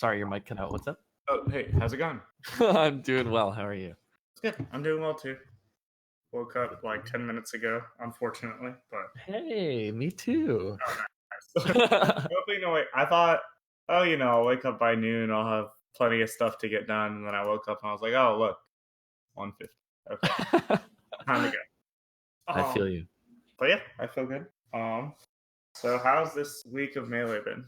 Sorry, your mic cut out. What's up? Oh, hey, how's it going? I'm doing well. How are you? It's good. I'm doing well too. Woke up like 10 minutes ago, unfortunately, but Hey, me too. nice. Hopefully, no, wait. I thought, I'll wake up by noon, I'll have plenty of stuff to get done, and then I woke up and I was like, oh, look, 1:50. Okay, time to go. I feel you. But yeah, I feel good. So how's this week of Melee been?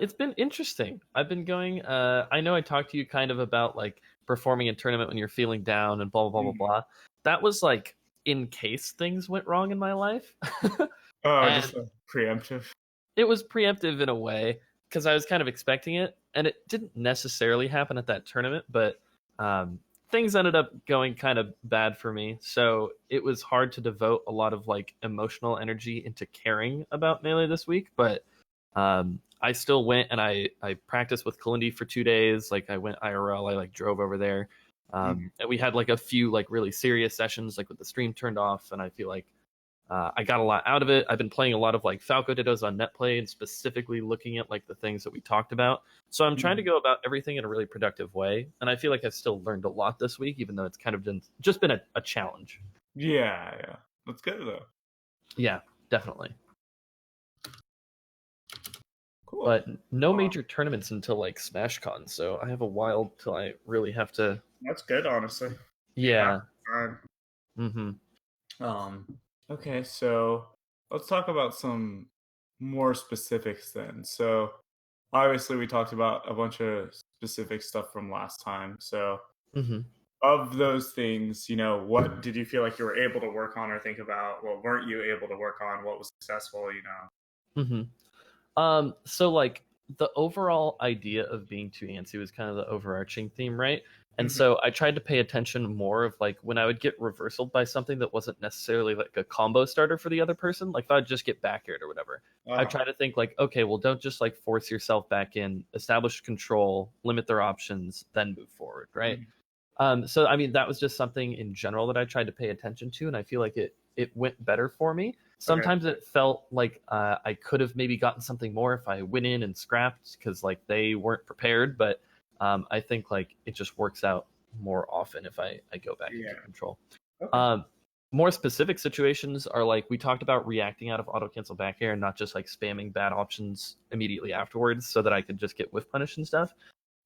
It's been interesting. I've been going. I know I talked to you kind of about like performing a tournament when you're feeling down and blah blah blah blah blah. That was like in case things went wrong in my life. Oh, just preemptive. It was preemptive in a way because I was kind of expecting it, and it didn't necessarily happen at that tournament, but things ended up going kind of bad for me. So it was hard to devote a lot of like emotional energy into caring about Melee this week, but I still went and I practiced with Kalindi for 2 days. Like I went IRL, I like drove over there. And we had like a few like really serious sessions, like with the stream turned off, and I feel like I got a lot out of it. I've been playing a lot of like FALCO dittos on netplay and specifically looking at like the things that we talked about. So I'm trying to go about everything in a really productive way. And I feel like I've still learned a lot this week, even though it's kind of just been a challenge. Yeah. That's good though. Yeah, definitely. Cool. But no major tournaments until like SmashCon, so I have a while till I really have to. That's good, honestly. Yeah. Okay, so let's talk about some more specifics then. So obviously we talked about a bunch of specific stuff from last time. So of those things, what did you feel like you were able to work on or think about? What weren't you able to work on? What was successful, So like the overall idea of being too antsy was kind of the overarching theme, right? And so I tried to pay attention more of like when I would get reversaled by something that wasn't necessarily like a combo starter for the other person, like if I'd just get back aired or whatever. I try to think like, okay, well, don't just like force yourself back in, establish control, limit their options, then move forward, right? So I mean, that was just something in general that I tried to pay attention to, and I feel like it went better for me. Sometimes it felt like I could have maybe gotten something more if I went in and scrapped because like they weren't prepared, but I think like it just works out more often if I go back into control. More specific situations are like we talked about reacting out of auto cancel back air and not just like spamming bad options immediately afterwards so that I could just get whiff punish and stuff.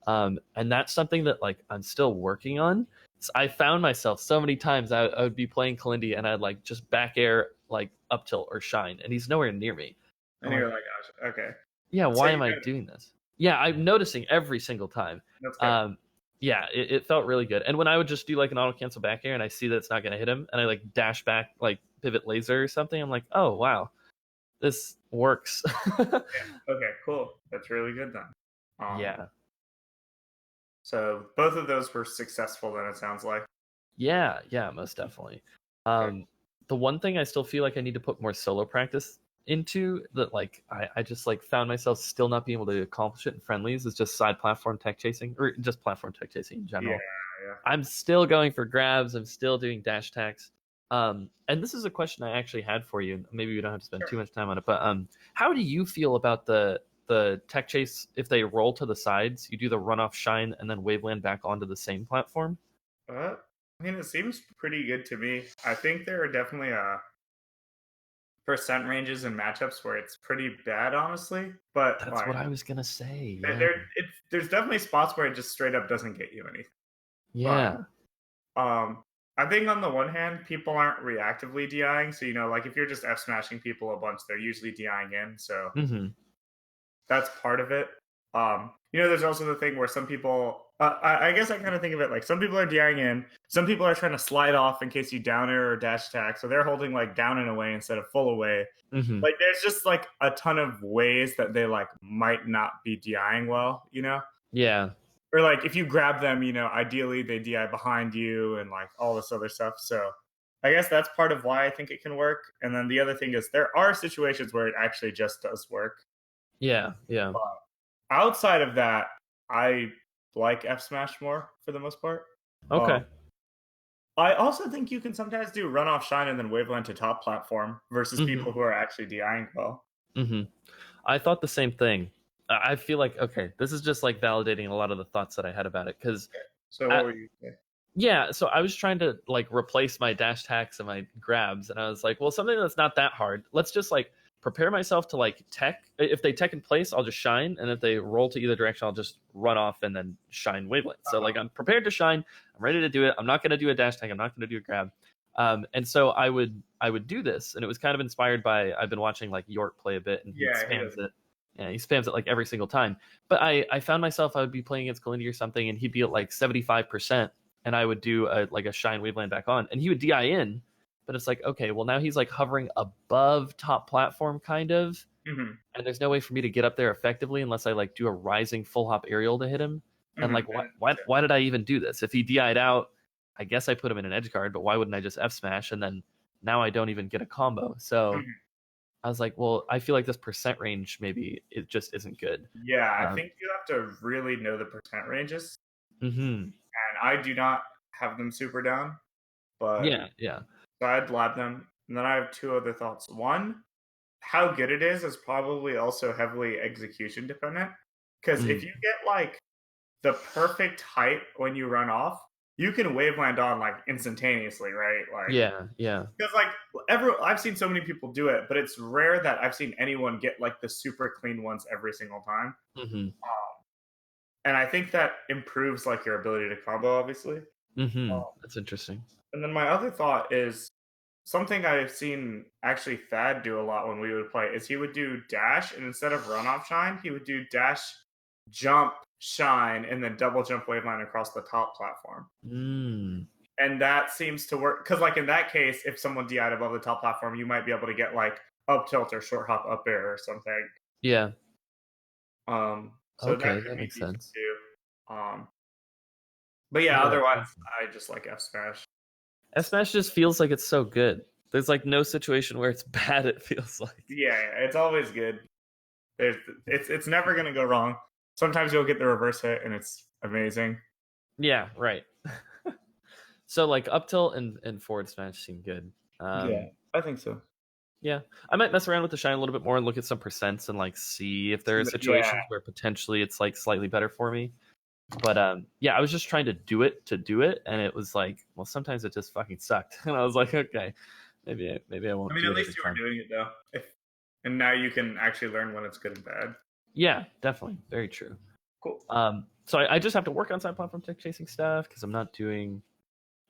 And that's something that like I'm still working on. So I found myself so many times I would be playing Kalindi and I'd like just back air like up tilt or shine, and he's nowhere near me. And you're like, gosh, okay. Yeah, why am I doing this? Yeah, I'm noticing every single time. That's good. Yeah, it felt really good. And when I would just do like an auto cancel back air and I see that it's not going to hit him, and I like dash back like pivot laser or something, I'm like, oh wow, this works. Okay, cool. That's really good then. Yeah. So both of those were successful then, it sounds like. Yeah, most definitely. The one thing I still feel like I need to put more solo practice into that like I just like found myself still not being able to accomplish it in friendlies is just side platform tech chasing, or just platform tech chasing in general. Yeah. I'm still going for grabs, I'm still doing dash attacks. And this is a question I actually had for you. Maybe we don't have to spend too much time on it, but how do you feel about the tech chase if they roll to the sides, you do the runoff shine and then waveland back onto the same platform? I mean, it seems pretty good to me. I think there are definitely percent ranges and matchups where it's pretty bad, honestly. But that's like, what I was gonna say. There's definitely spots where it just straight up doesn't get you anything. Yeah. But, I think on the one hand, people aren't reactively DIing. So like if you're just F smashing people a bunch, they're usually DIing in. So that's part of it. There's also the thing where some people, I guess I kind of think of it like some people are DIing in, some people are trying to slide off in case you down air or dash attack, so they're holding like down and away instead of full away. Like there's just like a ton of ways that they like might not be DIing well, Yeah. Or like if you grab them, ideally they DI behind you and like all this other stuff. So I guess that's part of why I think it can work. And then the other thing is there are situations where it actually just does work. Yeah. But outside of that, I like F Smash more for the most part. Okay. I also think you can sometimes do runoff shine and then waveland to top platform versus people who are actually DIing well. I thought the same thing. I feel like, okay, this is just like validating a lot of the thoughts that I had about it. Because, So what were you saying? yeah, so I was trying to like replace my dash attacks and my grabs, and I was like, well, something that's not that hard. Let's just like prepare myself to like tech. If they tech in place, I'll just shine, and if they roll to either direction, I'll just run off and then shine wavelength. So like I'm prepared to shine. I'm ready to do it. I'm not going to do a dash tag. I'm not going to do a grab. And so I would do this, and it was kind of inspired by I've been watching like York play a bit, and he spams it. Yeah, he spams it like every single time. But I found myself I would be playing against Kalindi or something, and he'd be at like 75%, and I would do a shine waveland back on, and he would DI in. But it's like, okay, well now he's like hovering above top platform kind of, and there's no way for me to get up there effectively unless I like do a rising full hop aerial to hit him. And like, why did I even do this? If he DI'd out, I guess I put him in an edge guard, but why wouldn't I just F smash? And then now I don't even get a combo. So I was like, well, I feel like this percent range maybe it just isn't good. Yeah, I think you have to really know the percent ranges. Mm-hmm. And I do not have them super down, but yeah. So I'd lab them. And then I have two other thoughts. One, how good it is probably also heavily execution dependent. Because if you get like the perfect height when you run off, you can waveland on like instantaneously, right? Like yeah. Because like I've seen so many people do it, but it's rare that I've seen anyone get like the super clean ones every single time. And I think that improves like your ability to combo, obviously. That's interesting. And then my other thought is something I've seen actually Thad do a lot when we would play is he would do dash, and instead of run off shine, he would do dash, jump, shine, and then double jump waveline across the top platform. And that seems to work because, like in that case, if someone DI'd above the top platform, you might be able to get like up tilt or short hop up air or something. Yeah. So okay, that makes sense. Too. But yeah, otherwise, I just like F smash. F smash just feels like it's so good. There's like no situation where it's bad. It feels like it's always good. It's never gonna go wrong. Sometimes you'll get the reverse hit, and it's amazing. Yeah, right. So like up tilt and forward smash seem good. Yeah, I think so. Yeah, I might mess around with the shine a little bit more and look at some percents and like see if there are situations where potentially it's like slightly better for me. But yeah, I was just trying to do it, and it was like, well, sometimes it just fucking sucked, and I was like, okay, maybe I won't. I mean, at least you were doing it though, and now you can actually learn when it's good and bad. Yeah, definitely, very true. Cool. So I just have to work on side platform tech chasing stuff because I'm not doing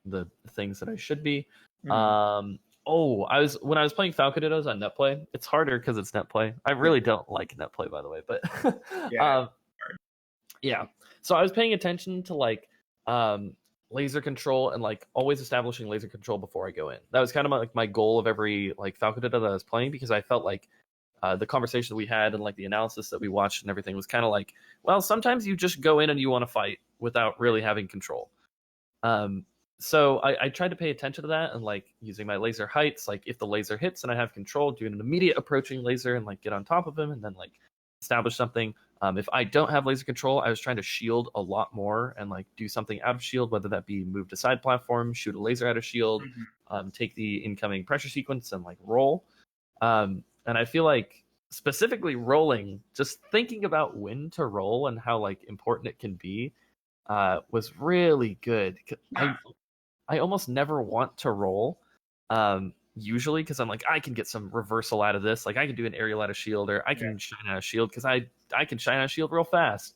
the things that I should be. When I was playing FALCO Dittos on netplay, it's harder because it's netplay. I really don't like netplay, by the way, but yeah. So I was paying attention to like laser control and like always establishing laser control before I go in. That was kind of my goal of every like FALCO Ditto that I was playing, because I felt like the conversation that we had and like the analysis that we watched and everything was kind of like, well, sometimes you just go in and you want to fight without really having control. So I tried to pay attention to that and like using my laser heights, like if the laser hits and I have control, doing an immediate approaching laser and like get on top of him and then like establish something. If I don't have laser control, I was trying to shield a lot more and like do something out of shield, whether that be move to side platform, shoot a laser out of shield, take the incoming pressure sequence and like roll. And I feel like specifically rolling, just thinking about when to roll and how like important it can be was really good. I almost never want to roll, usually, because I'm like, I can get some reversal out of this. Like I can do an aerial out of shield, or I can shine out of shield because I can shine out of shield real fast.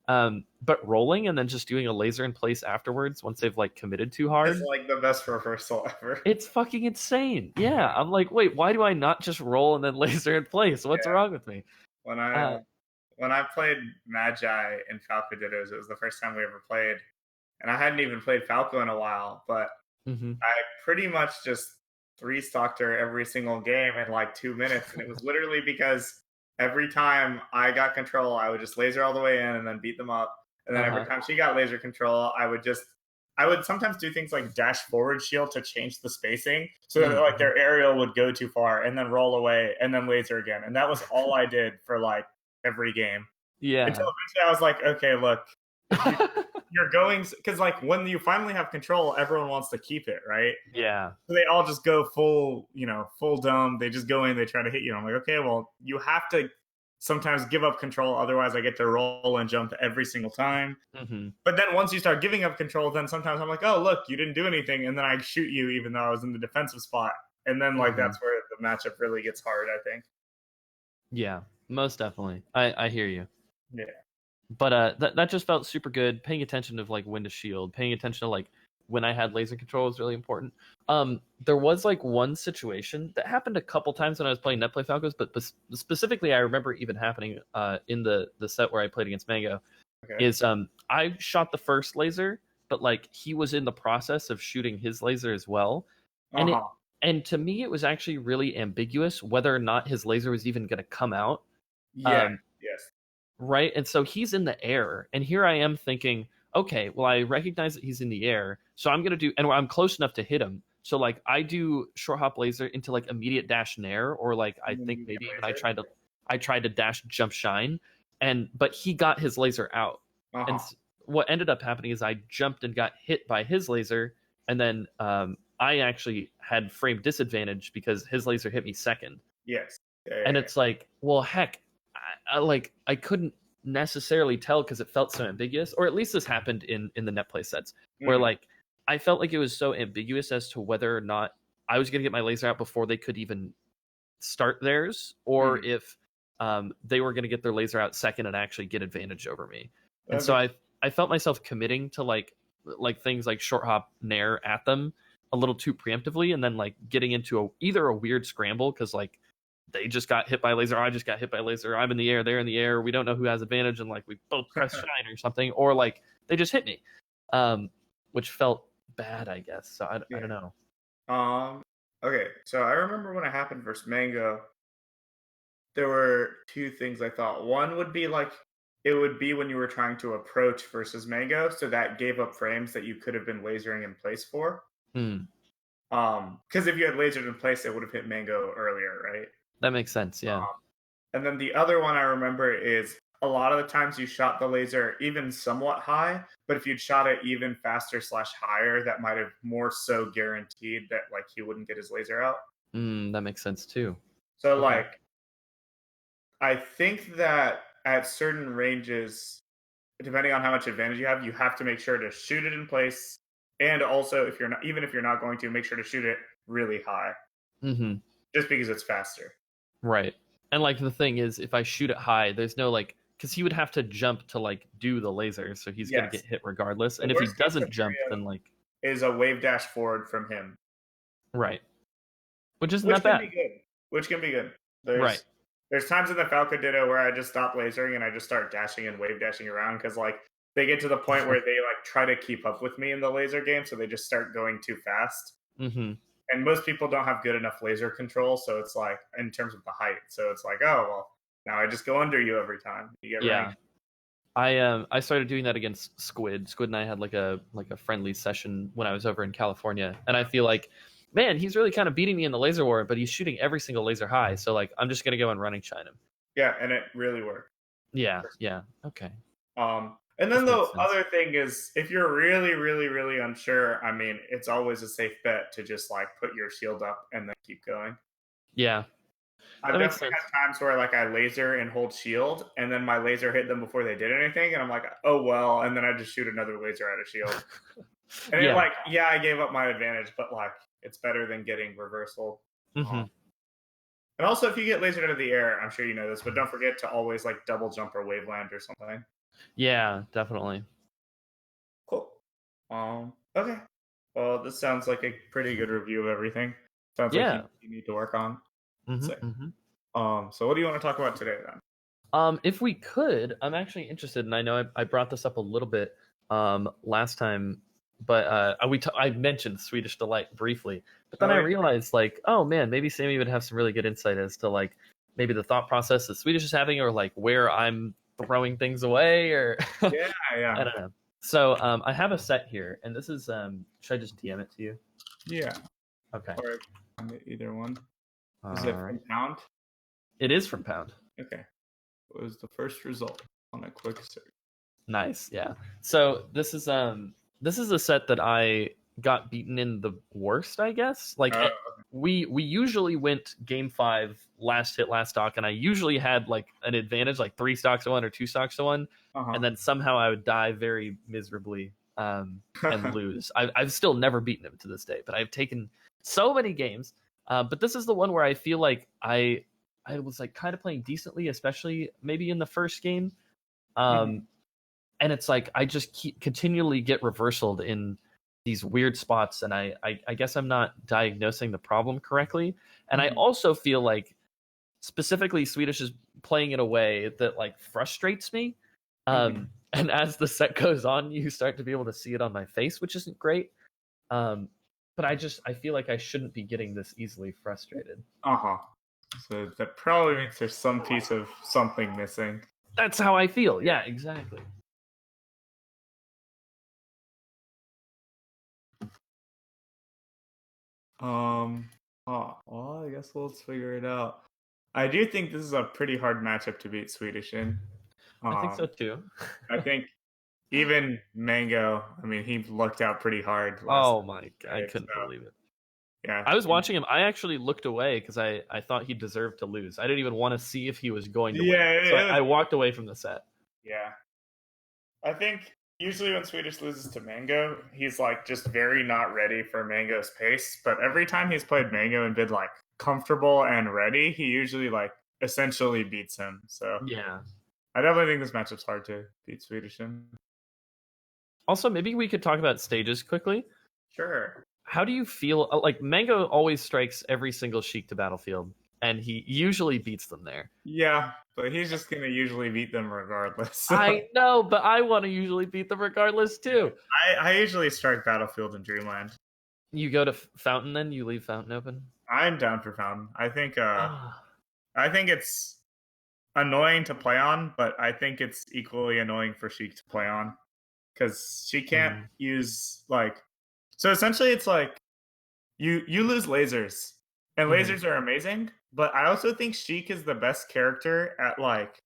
But rolling and then just doing a laser in place afterwards once they've like committed too hard, it's like the best reversal ever. It's fucking insane. Yeah, I'm like, wait, why do I not just roll and then laser in place? What's wrong with me? When I played Magi in FALCO Dittos, it was the first time we ever played. And I hadn't even played FALCO in a while, but I pretty much just 3-stocked her every single game in like 2 minutes. And it was literally because every time I got control, I would just laser all the way in and then beat them up. And then every time she got laser control, I would sometimes do things like dash forward shield to change the spacing so that like their aerial would go too far and then roll away and then laser again. And that was all I did for like every game. Yeah. Until eventually I was like, okay, look, you're going, because like when you finally have control, everyone wants to keep it, right? Yeah. So they all just go full dome. They just go in, they try to hit you. I'm like, okay, well, you have to sometimes give up control. Otherwise, I get to roll and jump every single time. Mm-hmm. But then once you start giving up control, then sometimes I'm like, oh, look, you didn't do anything. And then I shoot you even though I was in the defensive spot. And then, like, that's where the matchup really gets hard, I think. Yeah, most definitely. I hear you. Yeah. But that just felt super good. Paying attention to like when to shield, paying attention to like when I had laser control was really important. There was like one situation that happened a couple times when I was playing Netplay Falcos, but specifically I remember even happening in the set where I played against Mango. Okay. Is I shot the first laser, but like he was in the process of shooting his laser as well, and to me it was actually really ambiguous whether or not his laser was even going to come out. Yeah. Yes. Right, and so he's in the air, and here I am thinking, okay, well, I recognize that he's in the air, so I'm gonna do, and I'm close enough to hit him. So like I do short hop laser into like immediate dash nair, or like I think maybe even I tried to dash jump shine, but he got his laser out, and what ended up happening is I jumped and got hit by his laser, and then I actually had frame disadvantage because his laser hit me second. Yes, and it's like, well, heck. I couldn't necessarily tell because it felt so ambiguous, or at least this happened in the Netplay sets where like I felt like it was so ambiguous as to whether or not I was going to get my laser out before they could even start theirs, or if they were going to get their laser out second and actually get advantage over me. And so I felt myself committing to like things like short hop nair at them a little too preemptively, and then like getting into either a weird scramble because like they just got hit by laser, I just got hit by laser, I'm in the air, they're in the air, we don't know who has advantage, and like we both press shine or something, or like they just hit me, which felt bad, I guess. So I don't know. Okay, so I remember when it happened versus Mango, there were two things I thought. One would be like, it would be when you were trying to approach versus Mango, so that gave up frames that you could have been lasering in place for. Because if you had lasered in place, it would have hit Mango earlier, right? That makes sense, yeah. And then the other one I remember is a lot of the times you shot the laser even somewhat high, but if you'd shot it even faster / higher, that might have more so guaranteed that like he wouldn't get his laser out. That makes sense too. So like, I think that at certain ranges, depending on how much advantage you have to make sure to shoot it in place, and also if you're not going to, make sure to shoot it really high, just because it's faster. Right. And like the thing is, if I shoot it high, there's no like, because he would have to jump to like do the laser, so he's gonna get hit regardless. And if he doesn't jump, then like is a wave dash forward from him. Right. Which isn't that bad. Which can be good. There's times in the Falco Ditto where I just stop lasering and I just start dashing and wave dashing around because like they get to the point where they like try to keep up with me in the laser game, so they just start going too fast. And most people don't have good enough laser control, so it's like in terms of the height. So it's like, oh well, now I just go under you every time. You get ranked. I started doing that against Squid. Squid and I had like a friendly session when I was over in California, and I feel like, man, he's really kind of beating me in the laser war, but he's shooting every single laser high. So like, I'm just gonna go and running shine him. Yeah, and it really worked. Yeah. Okay. And then the other thing is, if you're really, really, really unsure, I mean, it's always a safe bet to just like put your shield up and then keep going. Yeah. I've definitely had times where like I laser and hold shield, and then my laser hit them before they did anything, and I'm like, oh well, and then I just shoot another laser out of shield. And it like, I gave up my advantage, but like it's better than getting reversal. And also, if you get lasered out of the air, I'm sure you know this, but don't forget to always like double jump or wave land or something. Yeah, definitely. Cool. Okay. Well, this sounds like a pretty good review of everything. Sounds like you need to work on. So what do you want to talk about today then? If we could, I'm actually interested, and I know I brought this up a little bit last time, but I mentioned Swedish Delight briefly, but then I realized like, oh man, maybe Sammy would have some really good insight as to like maybe the thought process that Swedish is having, or like where I'm throwing things away, or I don't know. So I have a set here, and this is should I just DM it to you? Yeah. Okay. Or either one. Is it from Pound? It is from Pound. Okay. What was the first result on a quick search? Nice, yeah. So this is a set that I got beaten in the worst, I guess. Like we usually went game 5 last hit last stock, and I usually had like an advantage, like 3 stocks to 1 or 2 stocks to 1, and then somehow I would die very miserably and lose. I've still never beaten him to this day, but I've taken so many games. But this is the one where I feel like I was like kind of playing decently, especially maybe in the first game. And it's like I just continually get reversaled in these weird spots, and I guess I'm not diagnosing the problem correctly. And I also feel like specifically Swedish is playing in a way that like frustrates me. And as the set goes on, you start to be able to see it on my face, which isn't great. But I feel like I shouldn't be getting this easily frustrated. So that probably means there's some piece of something missing. That's how I feel. Yeah, exactly. Well, I guess let's figure it out. I do think this is a pretty hard matchup to beat Swedish in. I think so too. I think even Mango, I mean, he looked out pretty hard. Oh my God, I couldn't believe it. Yeah, I was watching him. I actually looked away because I thought he deserved to lose. I didn't even want to see if he was going to win. So I walked away from the set. Yeah. I think usually when Swedish loses to Mango, he's like just very not ready for Mango's pace. But every time he's played Mango and been like comfortable and ready, he usually like essentially beats him. So yeah, I definitely think this matchup's hard to beat Swedish in. Also, maybe we could talk about stages quickly. Sure. How do you feel? Like Mango always strikes every single Sheik to battlefield, and he usually beats them there. Yeah, but he's just going to usually beat them regardless. So. I know, but I want to usually beat them regardless too. I usually strike battlefield in Dreamland. You go to Fountain, then you leave Fountain open? I'm down for Fountain. I think it's annoying to play on, but I think it's equally annoying for Sheik to play on. Because she can't use like... So essentially it's like you lose lasers. And lasers are amazing, but I also think Sheik is the best character at like...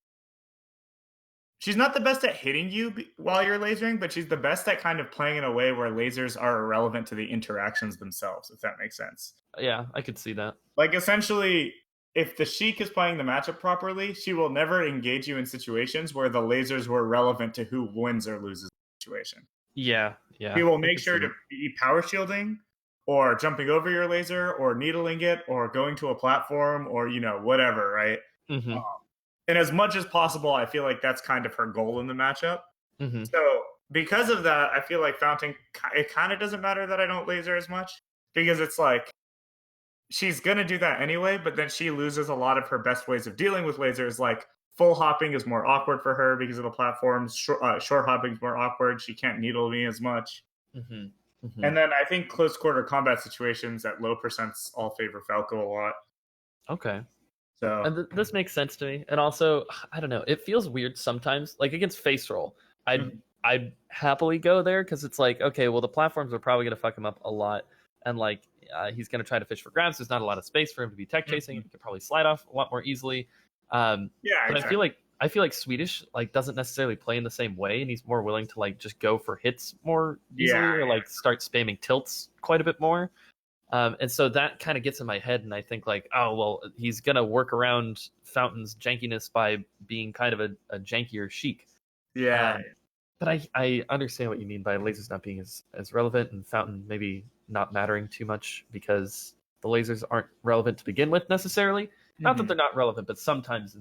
She's not the best at hitting you while you're lasering, but she's the best at kind of playing in a way where lasers are irrelevant to the interactions themselves, if that makes sense. Yeah, I could see that. Like essentially, if the Sheik is playing the matchup properly, she will never engage you in situations where the lasers were relevant to who wins or loses the situation. Yeah. He will make sure to be power shielding or jumping over your laser or needling it or going to a platform or, whatever, right? And as much as possible, I feel like that's kind of her goal in the matchup. So because of that, I feel like Fountain, it kind of doesn't matter that I don't laser as much because it's like she's going to do that anyway, but then she loses a lot of her best ways of dealing with lasers. Like full hopping is more awkward for her because of the platforms. Short hopping is more awkward. She can't needle me as much. And then I think close quarter combat situations at low percents all favor Falco a lot. Okay. So and this makes sense to me. And also, I don't know, it feels weird sometimes. Like against face roll, I'd happily go there because it's like, okay, well the platforms are probably going to fuck him up a lot, and like he's going to try to fish for grabs. There's not a lot of space for him to be tech chasing. He could probably slide off a lot more easily. But exactly. I feel like Swedish like doesn't necessarily play in the same way, and he's more willing to like just go for hits more easily or like start spamming tilts quite a bit more. And so that kind of gets in my head, and I think like, oh well, he's gonna work around Fountain's jankiness by being kind of a jankier Sheik. But I understand what you mean by lasers not being as relevant and Fountain maybe not mattering too much because the lasers aren't relevant to begin with necessarily. Not that they're not relevant, but sometimes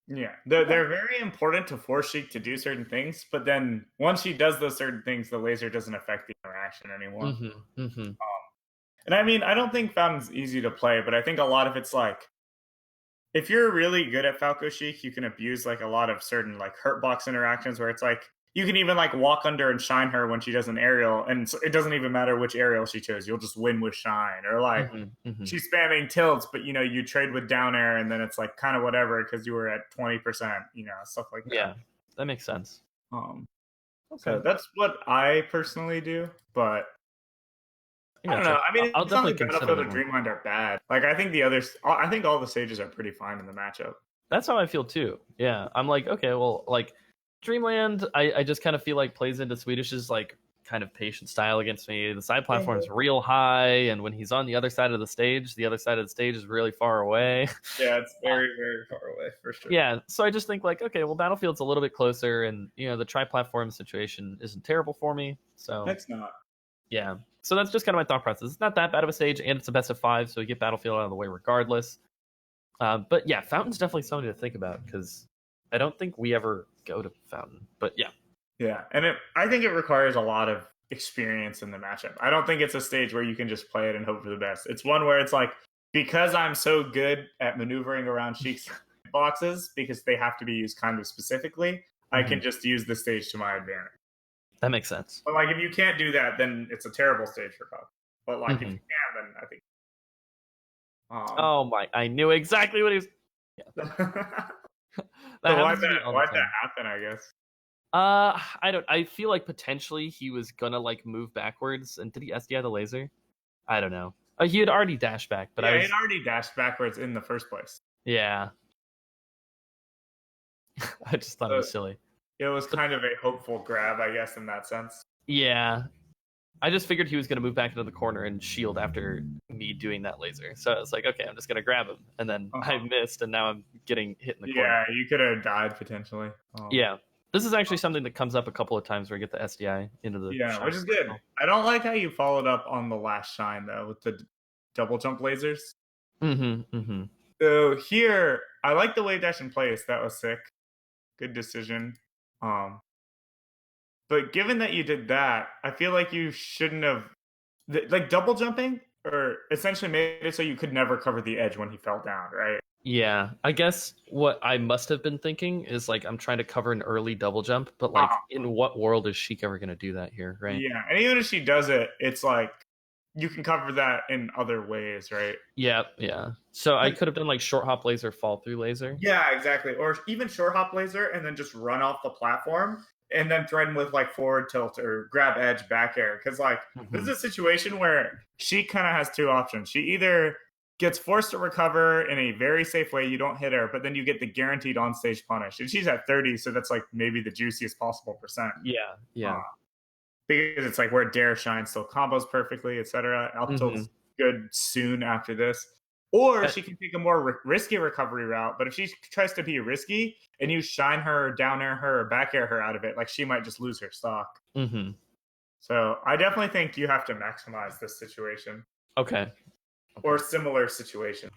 they're very important to force Sheik to do certain things, but then once she does those certain things, the laser doesn't affect the interaction anymore. And I mean, I don't think Fountain's easy to play, but I think a lot of it's like, if you're really good at Falco Sheik, you can abuse like a lot of certain like hurt box interactions where it's like, you can even like walk under and shine her when she does an aerial, and it doesn't even matter which aerial she chose. You'll just win with shine, or like she's spamming tilts, but you trade with down air, and then it's like kind of whatever because you were at 20%, stuff like that. Yeah, that makes sense. So that's what I personally do, but I don't know. I mean, it's not like Battlefield and Dreamland are bad. Like I think all the stages are pretty fine in the matchup. That's how I feel too. Yeah, I'm like, okay, well, like Dreamland, I just kind of feel like plays into Swedish's like kind of patient style against me. The side platform's real high, and when he's on the other side of the stage is really far away. Yeah, it's very, very far away for sure. Yeah, so I just think like, okay, well, Battlefield's a little bit closer, and the tri-platform situation isn't terrible for me. So it's not. Yeah, so that's just kind of my thought process. It's not that bad of a stage, and it's a best of 5, so we get Battlefield out of the way regardless. But yeah, Fountain's definitely something to think about because I don't think we ever go to Fountain. But yeah. Yeah, and I think it requires a lot of experience in the matchup. I don't think it's a stage where you can just play it and hope for the best. It's one where it's like, because I'm so good at maneuvering around Sheik's boxes, because they have to be used kind of specifically, I can just use the stage to my advantage. That makes sense. But like, if you can't do that, then it's a terrible stage for COD. But like, if you can, then I think. Oh my! I knew exactly what he was. Yeah. Why'd that happen? I guess. I don't. I feel like potentially he was gonna like move backwards, and did he SDI the laser? I don't know. He had already dashed back, but he had already dashed backwards in the first place. Yeah. I just thought it was silly. It was kind of a hopeful grab, I guess, in that sense. Yeah. I just figured he was going to move back into the corner and shield after me doing that laser. So I was like, okay, I'm just going to grab him. And then I missed, and now I'm getting hit in the corner. Yeah, you could have died potentially. Yeah. This is actually something that comes up a couple of times where I get the SDI into the shine, which is good. I don't like how you followed up on the last shine, though, with the double jump lasers. So here, I like the wave dash in place. That was sick. Good decision. But given that you did that, I feel like you shouldn't have, like, double jumping or essentially made it so you could never cover the edge when he fell down, right? Yeah, I guess what I must have been thinking is like I'm trying to cover an early double jump, but like in what world is Sheik ever going to do that here, right? Yeah, and even if she does it, it's like you can cover that in other ways, right? Yeah. So I could have done like short hop laser, fall through laser. Yeah, exactly. Or even short hop laser and then just run off the platform and then threaten with like forward tilt or grab edge back air. Because like this is a situation where she kind of has two options. She either gets forced to recover in a very safe way, you don't hit her, but then you get the guaranteed on-stage punish. And she's at 30, so that's like maybe the juiciest possible percent. Yeah. Because it's like where Dare shines, still combos perfectly, etc. Up tilt's good soon after this. Or she can take a more risky recovery route, but if she tries to be risky and you shine her, down air her, or back air her out of it, like she might just lose her stock. So I definitely think you have to maximize this situation. Okay. Or similar situation.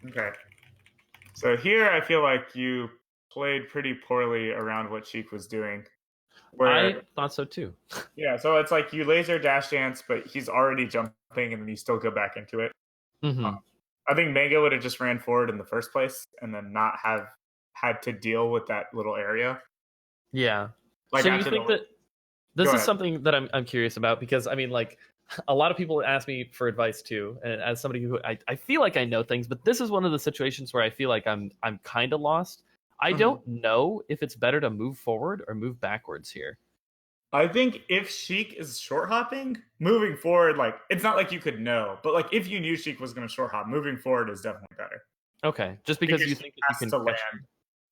Okay. So here I feel like you played pretty poorly around what Sheik was doing. I thought so too. Yeah, so it's like you laser dash dance, but he's already jumping and then you still go back into it. I think Mango would have just ran forward in the first place and then not have had to deal with that little area. Yeah. Like, so you think that this is something that I'm curious about because I mean, like, a lot of people ask me for advice too, and as somebody who I feel like I know things, but this is one of the situations where I feel like I'm kind of lost. I don't know if it's better to move forward or move backwards here. I think if Sheik is short hopping, moving forward, like it's not like you could know, but like if you knew Sheik was going to short hop, moving forward is definitely better. Okay, just because you think that you can land,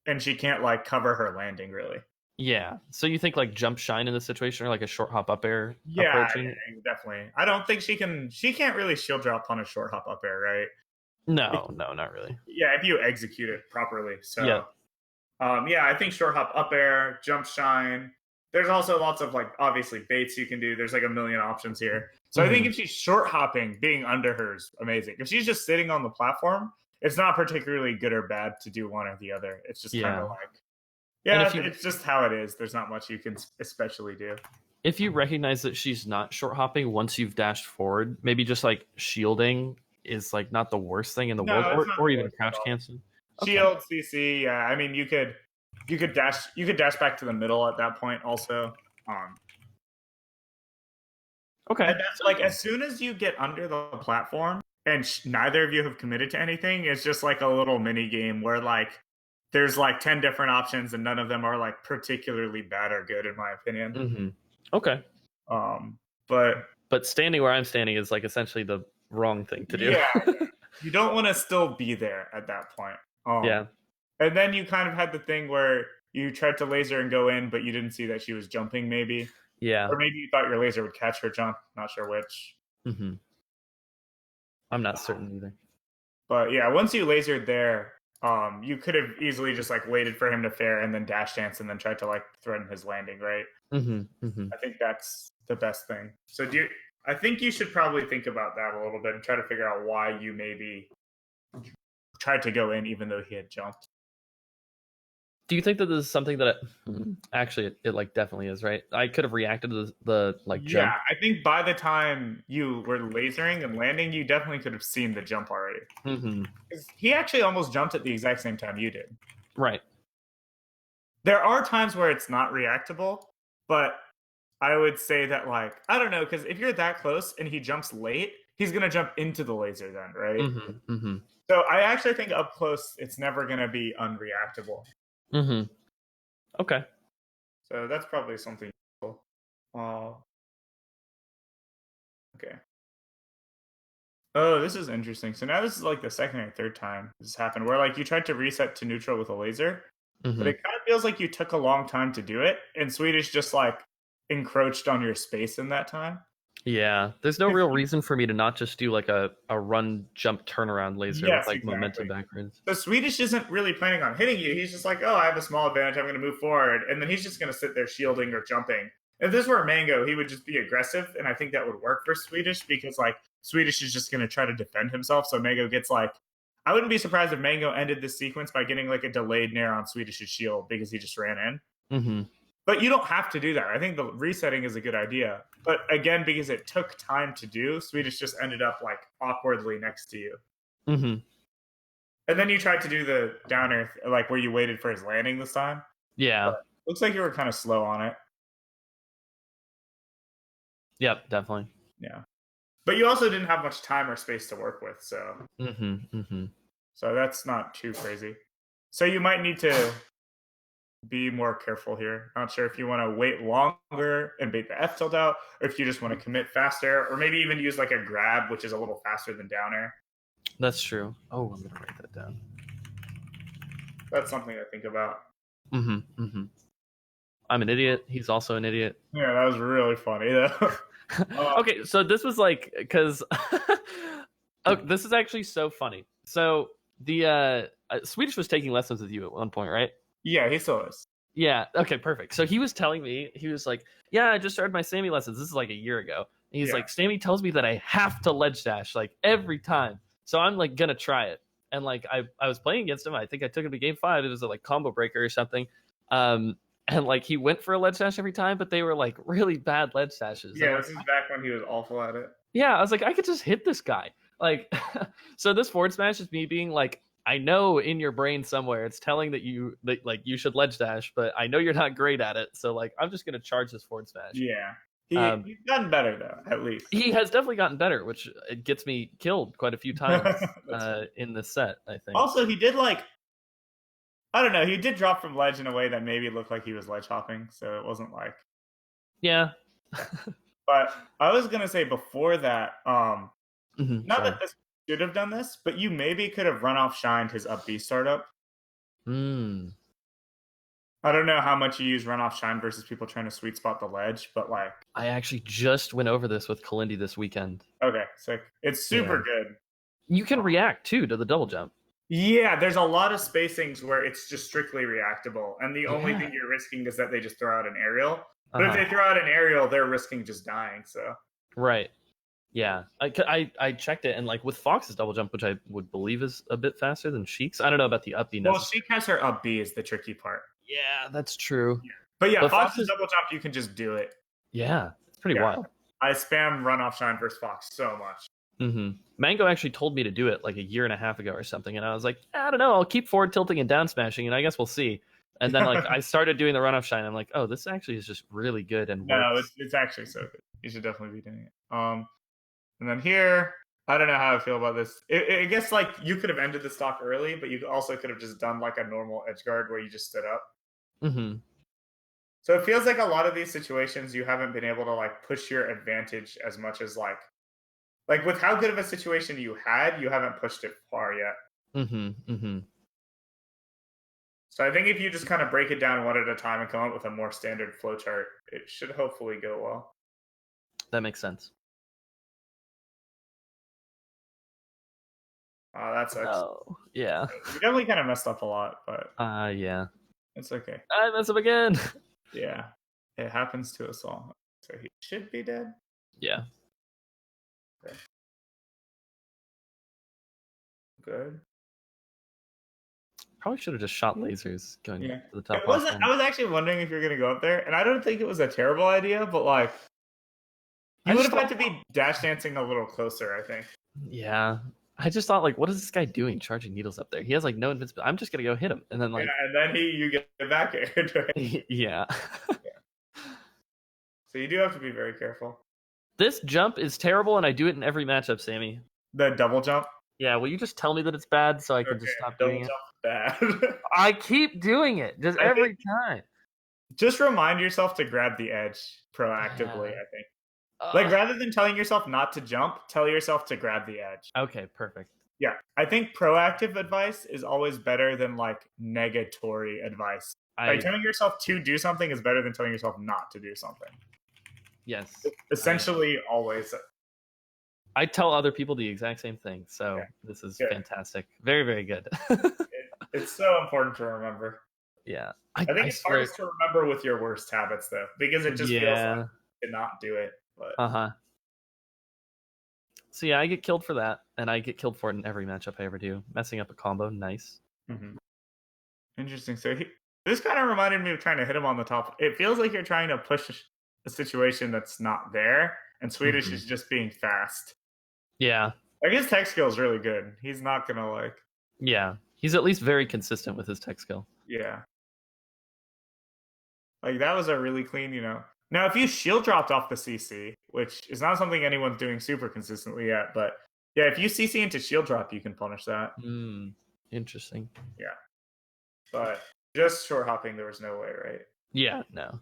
and she can't like cover her landing really. Yeah, so you think like jump shine in this situation or like a short hop up air? Yeah, definitely. I don't think she can. She can't really shield drop on a short hop up air, right? No, not really. Yeah, if you execute it properly. So yeah, I think short hop up air, jump shine. There's also lots of like obviously baits you can do. There's like a million options here. So I think if she's short hopping, being under her is amazing. If she's just sitting on the platform, it's not particularly good or bad to do one or the other. It's just kind of like. Yeah, it's just how it is. There's not much you can especially do. If you recognize that she's not short hopping once you've dashed forward, maybe just like shielding is like not the worst thing in the world, or even crouch cancel. Shield, CC, yeah. I mean, you could dash back to the middle at that point also. Okay. And that's like as soon as you get under the platform and neither of you have committed to anything, it's just like a little mini game where like there's like 10 different options and none of them are like particularly bad or good in my opinion. Okay. But standing where I'm standing is like essentially the wrong thing to do. Yeah. You don't want to still be there at that point. Yeah. And then you kind of had the thing where you tried to laser and go in, but you didn't see that she was jumping, maybe. Yeah. Or maybe you thought your laser would catch her jump. Not sure which. I'm not certain either. But yeah, once you lasered there, you could have easily just like waited for him to fair and then dash dance and then tried to like threaten his landing, right? I think that's the best thing. So I think you should probably think about that a little bit and try to figure out why you maybe tried to go in even though he had jumped. Do you think that this is something that actually it like definitely is, right? I could have reacted to the like jump. Yeah, I think by the time you were lasering and landing, you definitely could have seen the jump already. He actually almost jumped at the exact same time you did. Right. There are times where it's not reactable, but I would say that like I don't know, because if you're that close and he jumps late, he's gonna jump into the laser then, right? So I actually think up close it's never gonna be unreactable. Okay. So that's probably something useful. Okay. Oh, this is interesting. So now this is like the second or third time this happened, where like you tried to reset to neutral with a laser, but it kind of feels like you took a long time to do it, and Swedish just like encroached on your space in that time. Yeah, there's no real reason for me to not just do like a run, jump, turnaround laser with like momentum backwards. So Swedish isn't really planning on hitting you. He's just like, oh, I have a small advantage. I'm going to move forward. And then he's just going to sit there shielding or jumping. If this were Mango, he would just be aggressive. And I think that would work for Swedish because like Swedish is just going to try to defend himself. So Mango gets like, I wouldn't be surprised if Mango ended this sequence by getting like a delayed nair on Swedish's shield because he just ran in. But you don't have to do that. I think the resetting is a good idea. But again, because it took time to do, Swedish just ended up like awkwardly next to you. And then you tried to do the down air, like where you waited for his landing this time. Yeah. But looks like you were kind of slow on it. Yep, definitely. Yeah. But you also didn't have much time or space to work with, so. So that's not too crazy. So you might need to be more careful here. Not sure if you want to wait longer and bait the F tilt out, or if you just want to commit faster, or maybe even use like a grab, which is a little faster than down air. That's true. Oh, I'm gonna write that down. That's something to think about. I'm an idiot. He's also an idiot. Yeah, that was really funny though. Okay, so this was like because this is actually so funny. So the Swedish was taking lessons with you at one point, right? Yeah, he still is. Yeah. Okay. Perfect. So he was telling me, he was like, "Yeah, I just started my Sammy lessons. This is like a year ago." And he's like, "Sammy tells me that I have to ledge dash like every time, so I'm like gonna try it." And like I was playing against him. I think I took him to game 5. It was a like combo breaker or something. And like he went for a ledge dash every time, but they were like really bad ledge dashes. Yeah, this is back when he was awful at it. Yeah, I was like, I could just hit this guy. Like, so this forward smash is me being like, I know in your brain somewhere it's telling that you you should ledge dash, but I know you're not great at it. So like, I'm just gonna charge this forward smash. Yeah, he's gotten better though. At least he has definitely gotten better, which it gets me killed quite a few times in this set. I think. Also, he did like, I don't know, he did drop from ledge in a way that maybe looked like he was ledge hopping, so it wasn't like. Yeah. But I was gonna say before that, not that this should have done this, but you maybe could have run off shined his up B startup. I don't know how much you use run off shine versus people trying to sweet spot the ledge, but like I actually just went over this with Kalindi this weekend. Okay, so it's super good. You can react too to the double jump. Yeah, there's a lot of spacings where it's just strictly reactable, and the only thing you're risking is that they just throw out an aerial. But if they throw out an aerial, they're risking just dying. So right. Yeah, I checked it, and like with Fox's double jump, which I would believe is a bit faster than Sheik's. I don't know about the up B. Well, Sheik has her up B is the tricky part. Yeah, that's true. Yeah. But yeah, Fox's double jump, you can just do it. Yeah, it's pretty wild. I spam run off shine versus Fox so much. Mango actually told me to do it like a year and a half ago or something, and I was like, I don't know, I'll keep forward tilting and down smashing, and I guess we'll see. And then like I started doing the run off shine. I'm like, oh, this actually is just really good and works. No, it's actually so good. You should definitely be doing it. And then here, I don't know how I feel about this. I guess like you could have ended the stock early, but you also could have just done like a normal edge guard where you just stood up. So it feels like a lot of these situations you haven't been able to like push your advantage as much as like with how good of a situation you had, you haven't pushed it far yet. So I think if you just kind of break it down one at a time and come up with a more standard flowchart, it should hopefully go well. That makes sense. That sucks. Oh, yeah. You definitely kind of messed up a lot, but Yeah. it's okay. I mess up again. Yeah, it happens to us all. So he should be dead. Yeah. Okay. Good. Probably should have just shot lasers going Yeah. to the top. It wasn't. I was actually wondering if you're gonna go up there, and I don't think it was a terrible idea, but like you would have had to be dash dancing a little closer, I think. Yeah. I just thought, like, what is this guy doing charging needles up there? He has like no invincibility. I'm just gonna go hit him, and then like, yeah, and then you get back here. Right? Yeah. So you do have to be very careful. This jump is terrible, and I do it in every matchup, Sammy. The double jump. Yeah, will you just tell me that it's bad so I can just stop doing it? Bad. I keep doing it just every time. Just remind yourself to grab the edge proactively, I think. Like, rather than telling yourself not to jump, tell yourself to grab the edge. Okay, perfect. Yeah, I think proactive advice is always better than, like, negatory advice. Like, telling yourself to do something is better than telling yourself not to do something. Yes. Essentially, always. I tell other people the exact same thing, so this is fantastic. Very, very good. It's so important to remember. Yeah. I think it's hardest to remember with your worst habits, though, because it just feels like you cannot do it. But. So yeah, I get killed for that, and I get killed for it in every matchup I ever do. Messing up a combo, nice. Mm-hmm. Interesting. So this kind of reminded me of trying to hit him on the top. It feels like you're trying to push a situation that's not there, and Swedish is just being fast. Yeah. Like, his tech skill is really good. He's not gonna like. Yeah, he's at least very consistent with his tech skill. Yeah. Like, that was a really clean, Now, if you shield dropped off the CC, which is not something anyone's doing super consistently yet, but yeah, if you CC into shield drop, you can punish that. Interesting. Yeah. But just short hopping, there was no way, right? Yeah, no.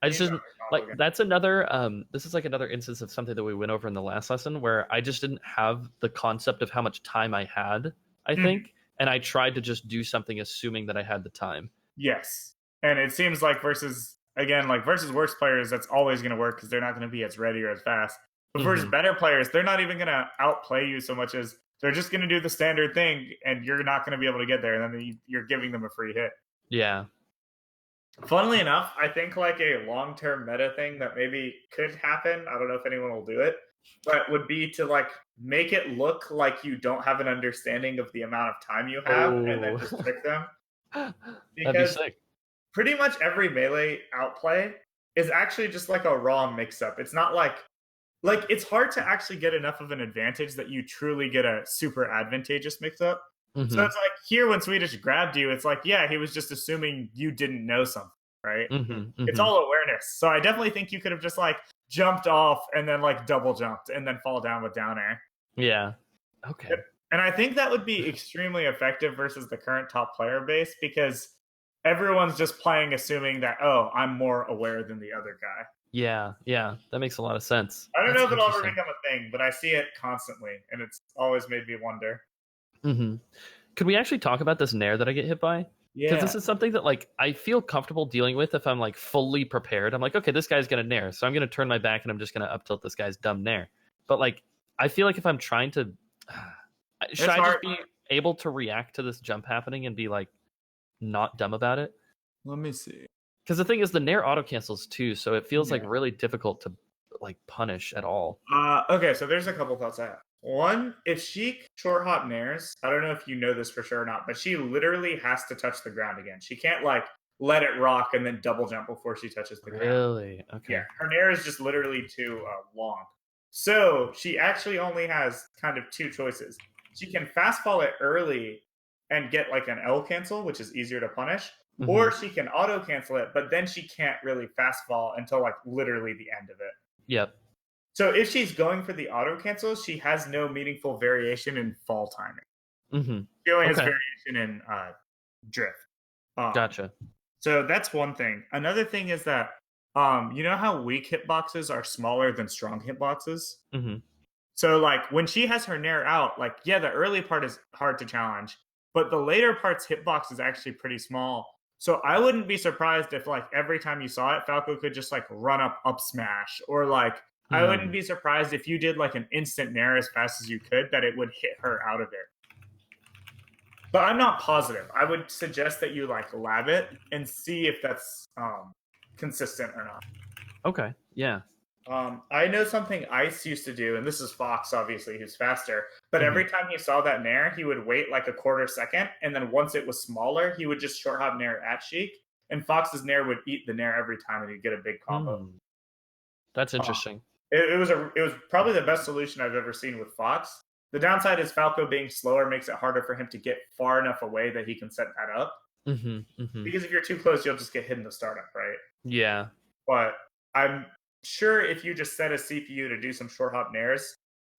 I just like that's another this is like another instance of something that we went over in the last lesson where I just didn't have the concept of how much time I had, I think, and I tried to just do something assuming that I had the time. Yes. And it seems like versus worse players, that's always going to work because they're not going to be as ready or as fast. But versus better players, they're not even going to outplay you so much as they're just going to do the standard thing, and you're not going to be able to get there, and then you're giving them a free hit. Yeah. Funnily enough, I think like a long-term meta thing that maybe could happen, I don't know if anyone will do it, but would be to like make it look like you don't have an understanding of the amount of time you have and then just trick them. That'd be sick. Pretty much every melee outplay is actually just like a raw mix-up. It's not like it's hard to actually get enough of an advantage that you truly get a super advantageous mix-up. So it's like here when Swedish grabbed you, it's like, yeah, he was just assuming you didn't know something, right? It's all awareness. So I definitely think you could have just like jumped off and then like double jumped and then fall down with down air. Yeah. Okay. And I think that would be extremely effective versus the current top player base because everyone's just playing assuming that, oh, I'm more aware than the other guy. Yeah, that makes a lot of sense. I don't know if it'll ever become a thing, but I see it constantly, and it's always made me wonder. Could we actually talk about this nair that I get hit by? Yeah. Because this is something that like I feel comfortable dealing with if I'm like fully prepared. I'm like, okay, this guy's gonna nair, so I'm gonna turn my back and I'm just gonna up tilt this guy's dumb nair. But like, I feel like if I'm trying to, should I just be able to react to this jump happening and be like not dumb about it? Let me see. Because the thing is, the nair auto cancels too, so it feels like really difficult to like punish at all. Okay, so there's a couple thoughts I have. One, if Sheik short hop nairs, I don't know if you know this for sure or not, but she literally has to touch the ground again. She can't like let it rock and then double jump before she touches the ground. Really? Okay. Yeah, her nair is just literally too long. So she actually only has kind of two choices. She can fast fall it early and get like an L cancel, which is easier to punish, or she can auto cancel it, but then she can't really fast fall until like literally the end of it. Yep. So if she's going for the auto cancel, she has no meaningful variation in fall timing. She only has variation in drift. Gotcha. So that's one thing. Another thing is that you know how weak hitboxes are smaller than strong hitboxes? So like when she has her nair out, like the early part is hard to challenge. but the later part's hitbox is actually pretty small. So I wouldn't be surprised if like every time you saw it, Falco could just like run up smash, or like I wouldn't be surprised if you did like an instant nair as fast as you could that it would hit her out of it. But I'm not positive. I would suggest that you like lab it and see if that's consistent or not. Okay, yeah. I know something Ice used to do, and this is Fox, obviously, who's faster. But every time he saw that nair, he would wait like a quarter second, and then once it was smaller, he would just short hop nair at Sheik, and Fox's nair would eat the nair every time, and he'd get a big combo. That's interesting. It was probably the best solution I've ever seen with Fox. The downside is Falco being slower makes it harder for him to get far enough away that he can set that up. Because if you're too close, you'll just get hit in the startup, right? Yeah. But I'm sure if you just set a CPU to do some short hop nairs,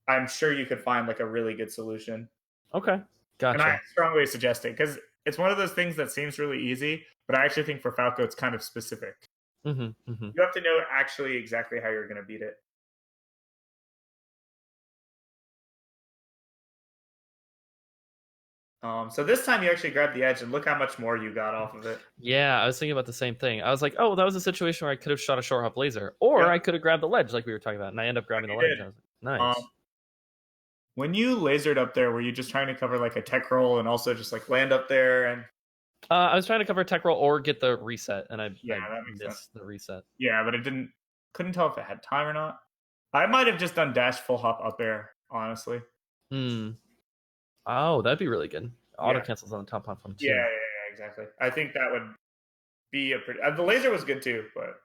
I'm sure you could find like a really good solution. Okay, gotcha. And I strongly suggest it because it's one of those things that seems really easy, but I actually think for Falco it's kind of specific. You have to know actually exactly how you're going to beat it. So this time you actually grabbed the edge, and look how much more you got off of it. Yeah, I was thinking about the same thing. I was like, oh, that was a situation where I could have shot a short hop laser, or I could have grabbed the ledge like we were talking about, and I end up grabbing the ledge. I was like, nice. When you lasered up there, were you just trying to cover like a tech roll and also just like land up there? And I was trying to cover a tech roll or get the reset, and I missed the reset. Yeah, but couldn't tell if it had time or not. I might have just done dash full hop up there, honestly. Oh, that'd be really good. Auto cancels on the top platform too. Yeah, exactly. I think that would be a pretty. The laser was good too, but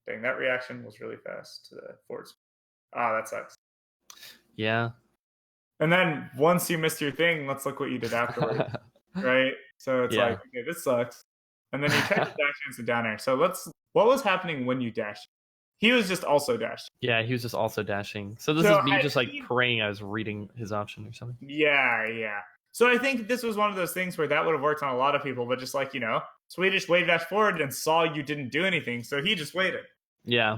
dang, that reaction was really fast to the forwards. That sucks. Yeah. And then once you missed your thing, let's look what you did afterwards, right? So it's like, okay, this sucks. And then you tried to dash into down air. So what was happening when you dashed? He was just also dashing. Yeah, he was just also dashing. So this is me just like praying I was reading his option or something. Yeah. So I think this was one of those things where that would have worked on a lot of people, but just like, Swedish wave dash forward and saw you didn't do anything, so he just waited. Yeah.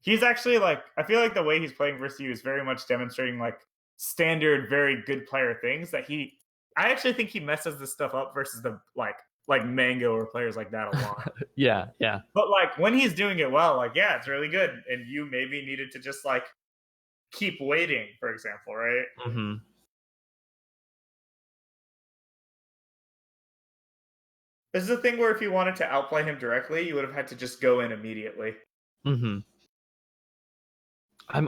He's actually like, I feel like the way he's playing versus you is very much demonstrating like standard, very good player things that I actually think he messes this stuff up versus the like Mango or players like that a lot. Yeah. But like when he's doing it well, like, yeah, it's really good. And you maybe needed to just like keep waiting, for example, right? This is a thing where if you wanted to outplay him directly, you would have had to just go in immediately. I'm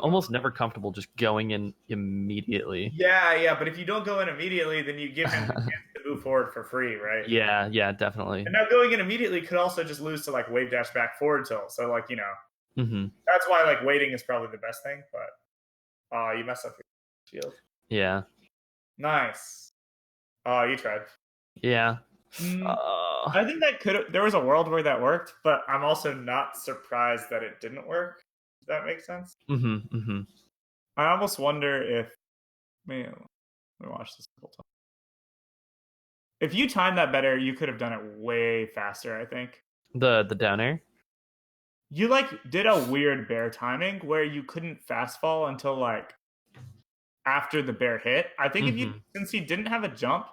almost never comfortable just going in immediately. Yeah, but if you don't go in immediately, then you give him the chance to move forward for free, right? Yeah, definitely. And now going in immediately could also just lose to like wave dash back forward tilt. So like, that's why like waiting is probably the best thing, but you mess up your shield. Yeah. Nice. You tried. Yeah. I think there was a world where that worked, but I'm also not surprised that it didn't work. Does that make sense? I almost wonder if, let me watch this whole time. If you timed that better, you could have done it way faster, I think. The down air? You like did a weird bear timing where you couldn't fast fall until like after the bear hit. I think since he didn't have a jump,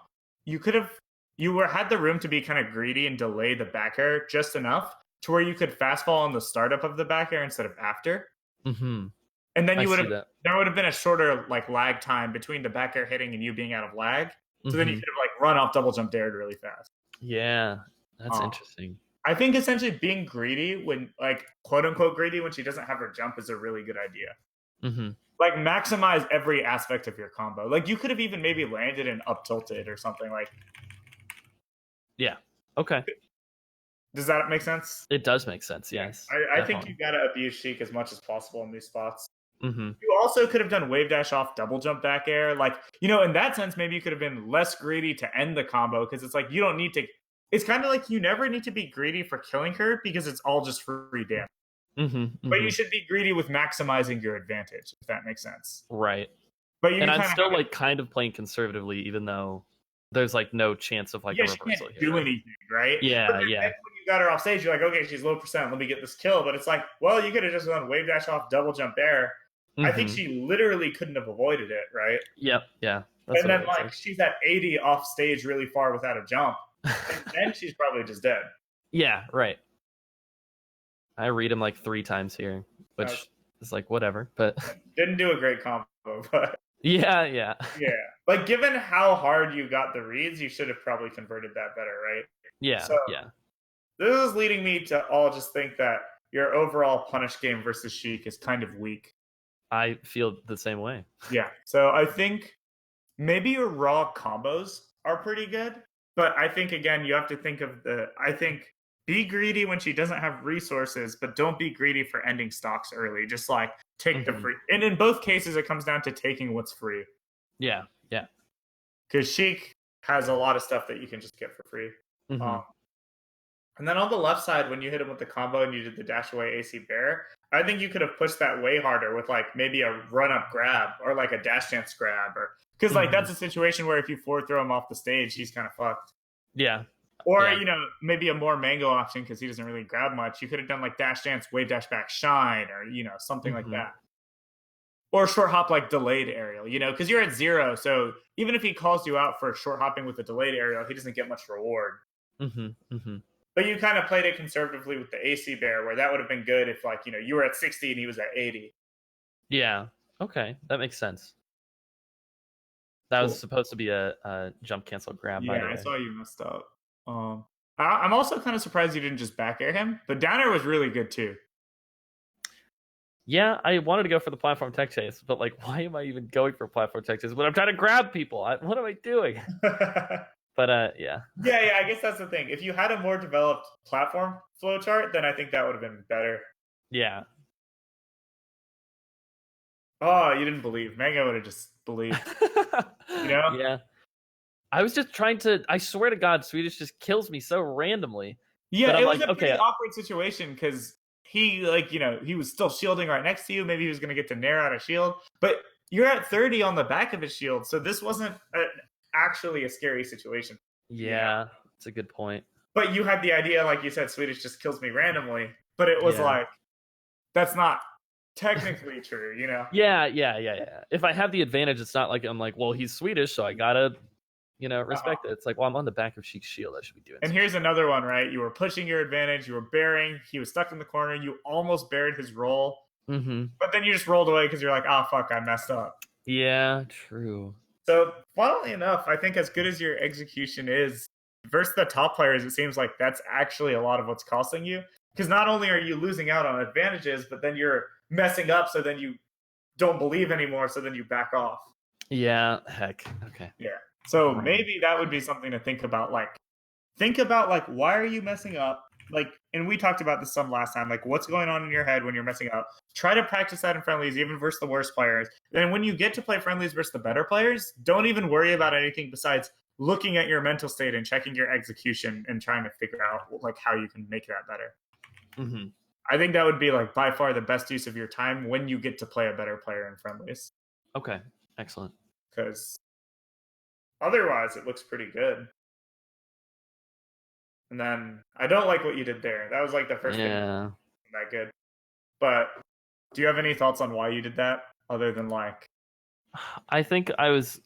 you had the room to be kind of greedy and delay the back air just enough to where you could fast fall on the startup of the back air instead of after. And then there would have been a shorter like lag time between the back air hitting and you being out of lag. So then you could have like run off double jump dared really fast. Yeah, that's interesting. I think essentially being greedy when like quote unquote greedy when she doesn't have her jump is a really good idea. Like maximize every aspect of your combo. Like you could have even maybe landed and up tilted or something like. Yeah. Okay. Does that make sense? It does make sense. Yes. I think you gotta abuse Sheik as much as possible in these spots. You also could have done wave dash off double jump back air. Like, in that sense, maybe you could have been less greedy to end the combo because it's like you don't need to. It's kind of like you never need to be greedy for killing her because it's all just free damage. But you should be greedy with maximizing your advantage, if that makes sense. Right. But I'm still like kind of playing conservatively, even though there's like no chance of like a reversal. She can't do anything, right? Yeah. When you got her off stage, you're like, okay, she's low percent. Let me get this kill. But it's like, well, you could have just done wave dash off double jump air. I think she literally couldn't have avoided it, right? Yep. Yeah. That's and what it then looks like she's at 80 off stage really far without a jump, and then she's probably just dead. Yeah, right. I read him like 3 times here, which is like whatever, but didn't do a great combo, but yeah. Like given how hard you got the reads, you should have probably converted that better, right? Yeah, So yeah. this is leading me to all just think that your overall punish game versus Sheik is kind of weak. I feel the same way. Yeah. So I think maybe your raw combos are pretty good, but I think again you have to think of be greedy when she doesn't have resources, but don't be greedy for ending stocks early. Just like take the free. And in both cases, it comes down to taking what's free. Yeah. Because Sheik has a lot of stuff that you can just get for free. And then on the left side, when you hit him with the combo and you did the dash away AC bear, I think you could have pushed that way harder with like maybe a run up grab or like a dash dance grab, or because like that's a situation where if you forward throw him off the stage, he's kind of fucked. Yeah. Or maybe a more mango option because he doesn't really grab much. You could have done like dash dance, wave dash back, shine, or something like that. Or short hop like delayed aerial, because you're at 0. So even if he calls you out for short hopping with a delayed aerial, he doesn't get much reward. But you kind of played it conservatively with the AC bear, where that would have been good if like you were at 60 and he was at 80. Yeah. Okay, that makes sense. That was supposed to be a jump cancel grab. Yeah, by the way. I saw you messed up. I'm also kind of surprised you didn't just back air him, but down air was really good too. Yeah, I wanted to go for the platform tech chase, but like, why am I even going for platform tech chase when I'm trying to grab people? What am I doing? But yeah. Yeah, I guess that's the thing. If you had a more developed platform flowchart, then I think that would have been better. Yeah. Oh, you didn't believe. Mango would have just believed. Yeah. I was just trying to. I swear to God, Swedish just kills me so randomly. Yeah, it was a pretty awkward situation because he, he was still shielding right next to you. Maybe he was going to get to nair out a shield, but you're at 30 on the back of his shield, so this wasn't actually a scary situation. Yeah, that's a good point. But you had the idea, like you said, Swedish just kills me randomly, but it was like, that's not technically true, Yeah. If I have the advantage, it's not like I'm like, well, he's Swedish, so I gotta, respect it. It's like, well, I'm on the back of Sheik's shield. I should be doing. And here's another one, right? You were pushing your advantage. You were bearing. He was stuck in the corner. You almost buried his roll. But then you just rolled away because you're like, oh, fuck, I messed up. Yeah, true. So, funnily enough, I think as good as your execution is, versus the top players, it seems like that's actually a lot of what's costing you. Because not only are you losing out on advantages, but then you're messing up, so then you don't believe anymore, so then you back off. Yeah, heck. Okay. Yeah. So maybe that would be something to think about. Why are you messing up? And we talked about this some last time. Like, what's going on in your head when you're messing up? Try to practice that in friendlies, even versus the worst players. Then when you get to play friendlies versus the better players, don't even worry about anything besides looking at your mental state and checking your execution and trying to figure out how you can make that better. I think that would be by far the best use of your time when you get to play a better player in friendlies. Okay, excellent. Because otherwise, it looks pretty good. And then I don't like what you did there. That was the first thing that good. But do you have any thoughts on why you did that, other than I think I was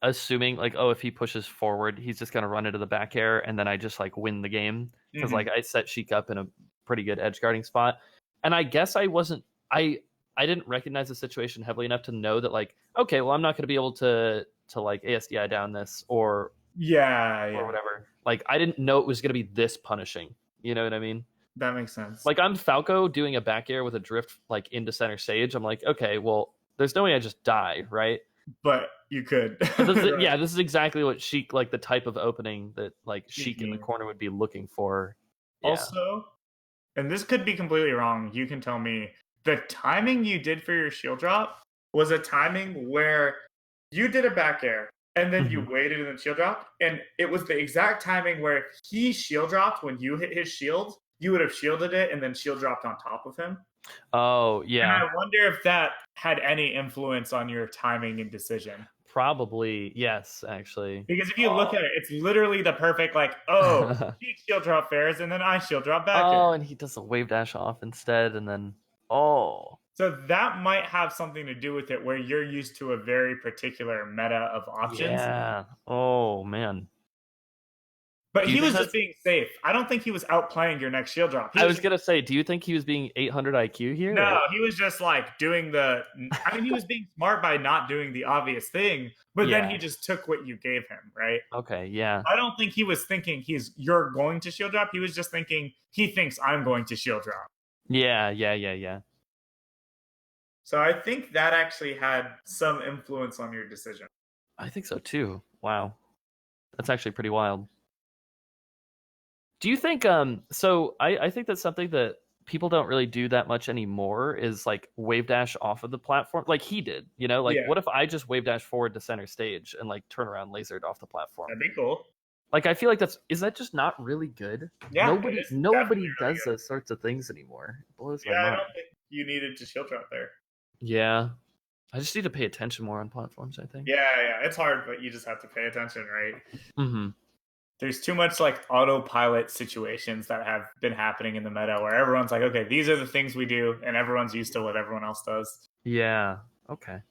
assuming if he pushes forward, he's just gonna run into the back air, and then I just win the game because I set Sheik up in a pretty good edge guarding spot, and I guess I didn't recognize the situation heavily enough to know that okay, well, I'm not gonna be able to ASDI down this or whatever. I didn't know it was going to be this punishing. You know what I mean? That makes sense. I'm Falco doing a back air with a drift into center stage. I'm like, okay, well, there's no way I just die, right? But you could. This is exactly what Sheik, the type of opening that Sheik in the corner would be looking for. Yeah. Also, and this could be completely wrong. You can tell me. The timing you did for your shield drop was a timing where you did a back air. And then you waited and then shield dropped. And it was the exact timing where if he shield dropped when you hit his shield, you would have shielded it and then shield dropped on top of him. Oh, yeah. And I wonder if that had any influence on your timing and decision. Probably, yes, actually. Because if you look at it, it's literally the perfect, he shield drop fairs and then I shield drop back. Oh, and he does a wave dash off instead. And then, So that might have something to do with it, where you're used to a very particular meta of options. Yeah. Oh man. But Do you he think was just that's? being safe. I don't think he was outplaying your next shield drop. He I was was just gonna say, do you think he was being 800 IQ here? no, Or? he was just like doing the. I mean, he was being smart by not doing the obvious thing, but then he Yeah. just took what you gave him, right? Okay. Yeah. I don't think he was thinking you're going to shield drop. He was just thinking he thinks I'm going to shield drop. Yeah. Yeah. Yeah. Yeah. So I think that actually had some influence on your decision. I think so too. Wow. That's actually pretty wild. Do you think so I think that's something that people don't really do that much anymore is like wave dash off of the platform like he did, you know? Like Yeah, what if I just wave dash forward to center stage and like turn around lasered off the platform? that'd be cool. Like I feel like is that just not really good? Yeah, it is definitely Nobody really does good. those sorts of things anymore. It blows my Yeah, I mind. don't think you needed to shield drop there. Yeah. I just need to pay attention more on platforms, I think. Yeah, it's hard, but you just have to pay attention, right? Mhm. There's too much like autopilot situations that have been happening in the meta where everyone's like, okay, these are the things we do, and everyone's used to what everyone else does. Yeah. Okay.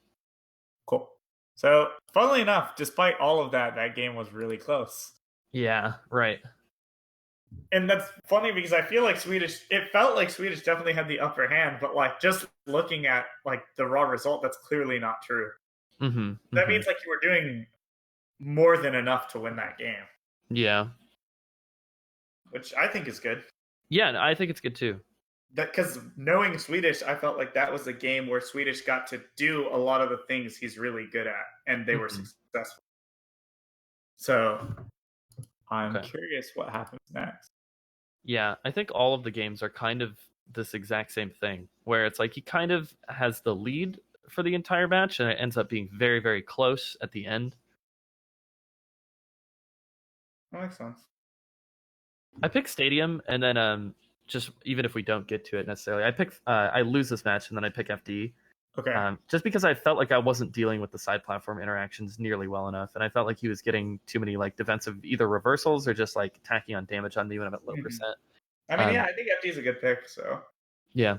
Cool. So, funnily enough, despite all of that, that game was really close. Yeah, right. And that's funny because I feel like it felt like Swedish definitely had the upper hand, but like just looking at like the raw result, that's clearly not true. Mhm. That Mhm. means like you were doing more than enough to win that game, Yeah. which I think is good. Yeah, I think it's good too. That because knowing Swedish, I felt like that was a game where Swedish got to do a lot of the things he's really good at, and they were Mhm. successful. So I'm Okay. curious what happens next. Yeah, I think all of the games are kind of this exact same thing, where it's like he kind of has the lead for the entire match, and it ends up being very, very close at the end. That makes sense. I pick Stadium, and then just even if we don't get to it necessarily, I lose this match, and then I pick FD. Okay. Just because I felt like I wasn't dealing with the side platform interactions nearly well enough, and I felt like he was getting too many like defensive either reversals or just like tacking on damage on me when I'm at low percent. I mean, yeah, I think FD is a good pick, so Yeah,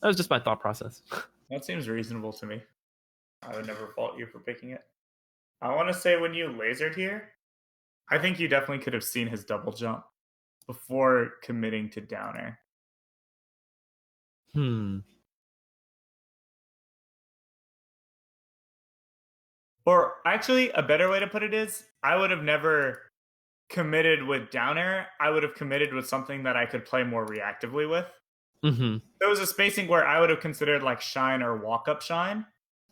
that was just my thought process. that seems reasonable to me. I would never fault you for picking it. I want to say when you lasered here, I think you definitely could have seen his double jump before committing to down air. Hmm. Or actually, a better way to put it is, I would have never committed with down air. I would have committed with something that I could play more reactively with. Mm-hmm. There was a spacing where I would have considered like shine or walk up shine,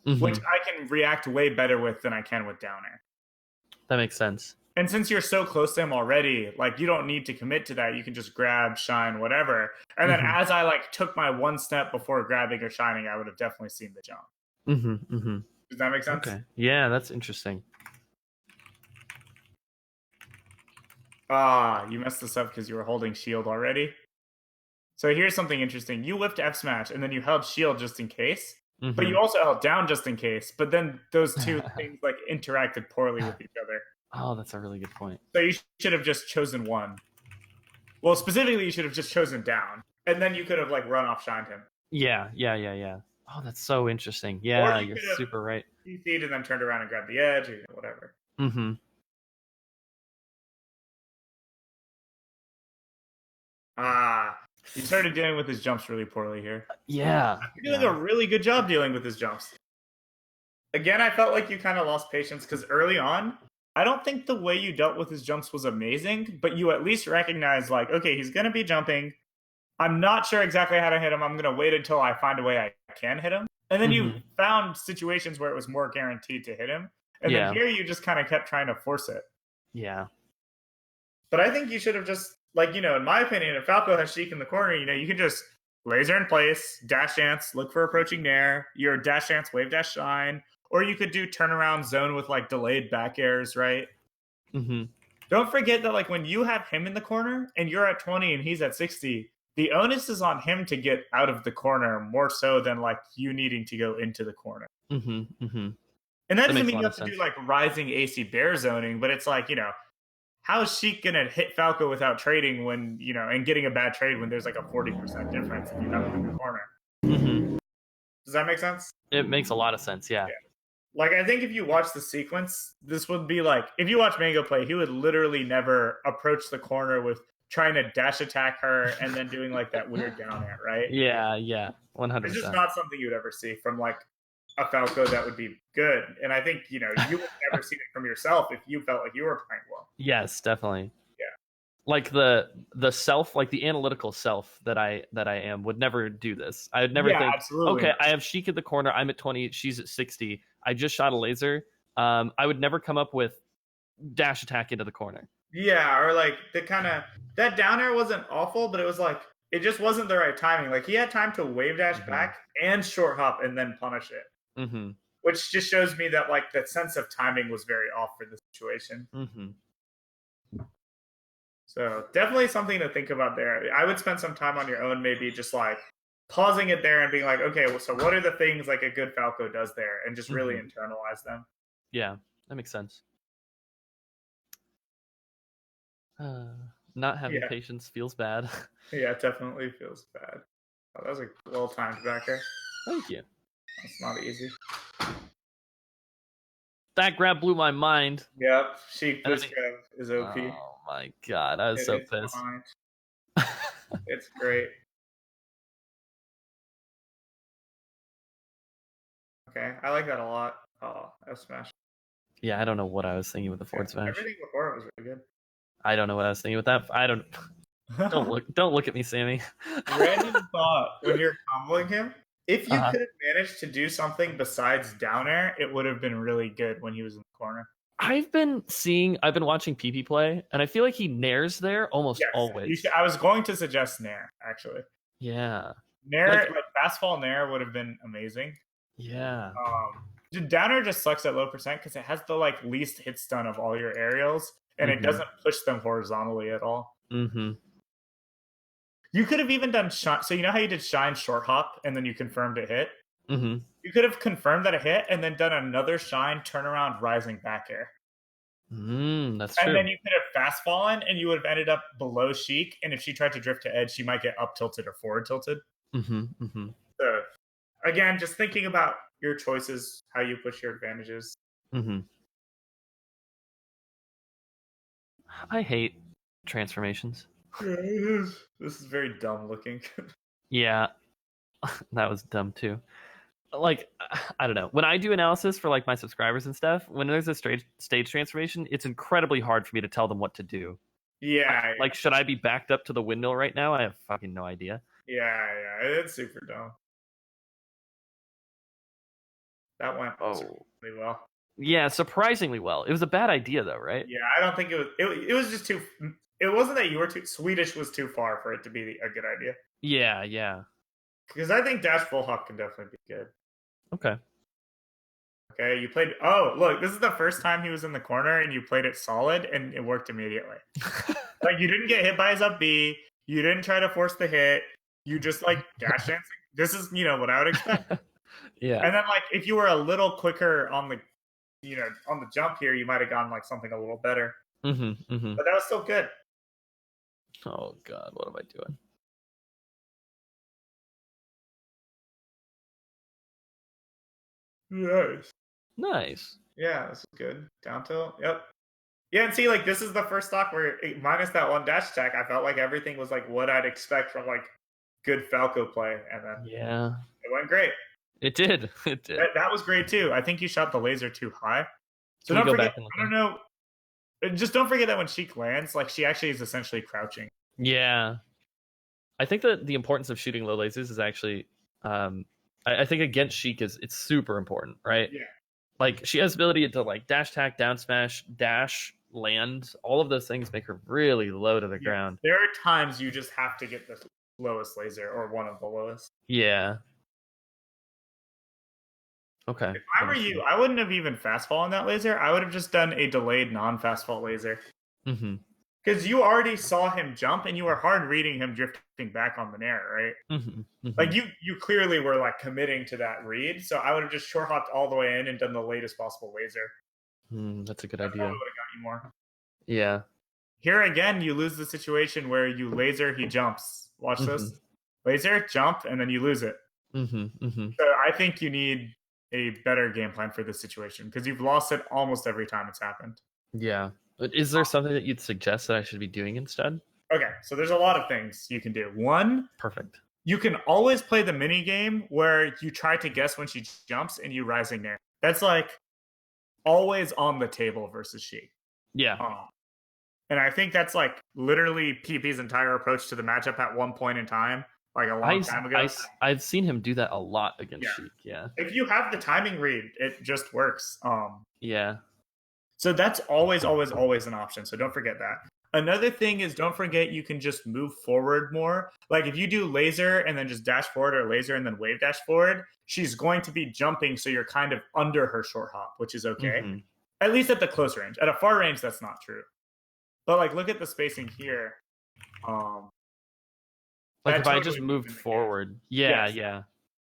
which Mm-hmm. I can react way better with than I can with down air. That makes sense. And since you're so close to him already, like you don't need to commit to that. You can just grab, shine, whatever. And then Mm-hmm. as I like took my one step before grabbing or shining, I would have definitely seen the jump. Mm-hmm. Mm-hmm. Does that make sense? Okay. Yeah, that's interesting. Ah, you messed this up because you were holding shield already. So here's something interesting. You whipped F smash and then you held shield just in case, but you also held down just in case. But then those two things like interacted poorly with each other. Oh, that's a really good point. So you should have just chosen one. Well, specifically, you should have just chosen down, and then you could have like run off shined him. Yeah. Oh, that's so interesting. Yeah, Or you you're could have super right. CC'd and then turned around and grabbed the edge or whatever. Mm-hmm. Ah, you started dealing with his jumps really poorly here. Yeah. You're doing a really good job dealing with his jumps. Again, I felt like you kind of lost patience because early on, I don't think the way you dealt with his jumps was amazing, but you at least recognized, like, okay, he's going to be jumping. I'm not sure exactly how to hit him. I'm going to wait until I find a way I can hit him. And then you found situations where it was more guaranteed to hit him. And then here you just kind of kept trying to force it. Yeah. But I think you should have just, like, in my opinion, if Falco has Sheik in the corner, you can just laser in place, dash dance, look for approaching nair, your dash dance, wave dash shine, or you could do turnaround zone with like delayed back airs, right? Mm-hmm. Don't forget that like when you have him in the corner and you're at 20 and he's at 60, the onus is on him to get out of the corner more so than like you needing to go into the corner. Mm-hmm. Mm-hmm. And that doesn't mean you have to do like rising AC bear zoning, but it's like, how is Sheik going to hit Falco without trading when, and getting a bad trade when there's like a 40% difference if you have him in the corner? Mm-hmm. Does that make sense? It makes a lot of sense. Yeah. Like, I think if you watch the sequence, this would be like, if you watch Mango play, he would literally never approach the corner with trying to dash attack her and then doing like that weird down air, right? Yeah, 100%. It's just not something you would ever see from like a Falco that would be good. And I think, you would never see it from yourself if you felt like you were playing well. Yes, definitely. Yeah. Like the self, like the analytical self that I am would never do this. I would never think, absolutely. Okay, I have Sheik at the corner, I'm at 20, she's at 60. I just shot a laser. I would never come up with dash attack into the corner. Yeah, or like that down air wasn't awful, but it was like it just wasn't the right timing. Like he had time to wave dash back and short hop and then punish it. Mm-hmm. Which just shows me that like that sense of timing was very off for the situation. Mm-hmm. So definitely something to think about there. I would spend some time on your own, maybe just like pausing it there and being like, okay, well, so what are the things like a good Falco does there, and just really internalize them. Yeah, that makes sense. Not having patience feels bad. Yeah, it definitely feels bad. Oh, that was a well timed backer. Thank you. That's not easy. That grab blew my mind. Yep, Sheik boost grab is OP. Oh my god, I was so pissed. It's great. Okay, I like that a lot. Oh, F smash. Yeah, I don't know what I was thinking with the forward smash. Everything before it was really good. I don't know what I was thinking with that. I don't. Don't look at me, Sammy. Random thought: when you're comboing him, if you could have managed to do something besides down air, it would have been really good when he was in the corner. I've been watching PP play, and I feel like he nairs there almost always. I was going to suggest nair, actually. Yeah. Nair, like fastfall nair would have been amazing. Yeah. Down air just sucks at low percent because it has the like least hit stun of all your aerials, and it doesn't push them horizontally at all. Mm-hmm. You could have even done shine. So you know how you did shine short hop and then you confirmed it hit? Mm-hmm. You could have confirmed that it hit and then done another shine turnaround rising back air. That's true. And then you could have fast fallen and you would have ended up below Sheik. And if she tried to drift to edge, she might get up tilted or forward tilted. So again, just thinking about your choices, how you push your advantages. I hate transformations. This is very dumb looking. Yeah, that was dumb too. Like, I don't know. When I do analysis for like my subscribers and stuff, when there's a stage transformation, it's incredibly hard for me to tell them what to do. Yeah. Like, should I be backed up to the windmill right now? I have fucking no idea. Yeah, it's super dumb. That went really well. Yeah, surprisingly well. It was a bad idea though, right? Yeah, I don't think it was. It was just too. It wasn't that you were too Swedish was too far for it to be a good idea. Yeah. Because I think dash full hop can definitely be good. Okay, you played. Oh, look, this is the first time he was in the corner, and you played it solid, and it worked immediately. Like you didn't get hit by his up B. You didn't try to force the hit. You just like dash dancing. This is what I would expect. Yeah. And then like if you were a little quicker on the on the jump here, you might have gotten like something a little better. But that was still good. Oh god, what am I doing? Nice. Yeah, this is good. Down tilt. Yep. Yeah, and see, like this is the first stock where minus that one dash attack, I felt like everything was like what I'd expect from like good Falco play, and then it went great. It did. It did. That was great too. I think you shot the laser too high. So don't forget. I don't know. Just don't forget that when Sheik lands, like she actually is essentially crouching. Yeah, I think that the importance of shooting low lasers is actually, I think against Sheik it's super important, right? Yeah. Like she has ability to like dash attack, down smash, dash, land. All of those things make her really low to the ground. There are times you just have to get the lowest laser or one of the lowest. Yeah. Okay. If I were you, I wouldn't have even fast fall on that laser. I would have just done a delayed non-fast fall laser. Because you already saw him jump and you were hard reading him drifting back on the nair, right? Like you clearly were like committing to that read. So I would have just short hopped all the way in and done the latest possible laser. That's a good idea. That would have got you more. Yeah. Here again, you lose the situation where you laser, he jumps. Watch this. Laser, jump, and then you lose it. So I think you need a better game plan for this situation because you've lost it almost every time it's happened. Yeah. But is there something that you'd suggest that I should be doing instead? Okay, so there's a lot of things you can do. One, Perfect. you can always play the mini game where you try to guess when she jumps and you rising there. That's like always on the table versus Sheik. Yeah. And I think that's like literally PP's entire approach to the matchup at one point in time, like a long time ago. I've seen him do that a lot against Sheik. Yeah. If you have the timing read, it just works. Yeah. So that's always an option. So don't forget that. Another thing is don't forget you can just move forward more. Like if you do laser and then just dash forward or laser and then wave dash forward, she's going to be jumping, so you're kind of under her short hop, which is okay. At least at the close range. At a far range, that's not true. But like look at the spacing here. Like if I just moved forward. Yeah, yes. yeah.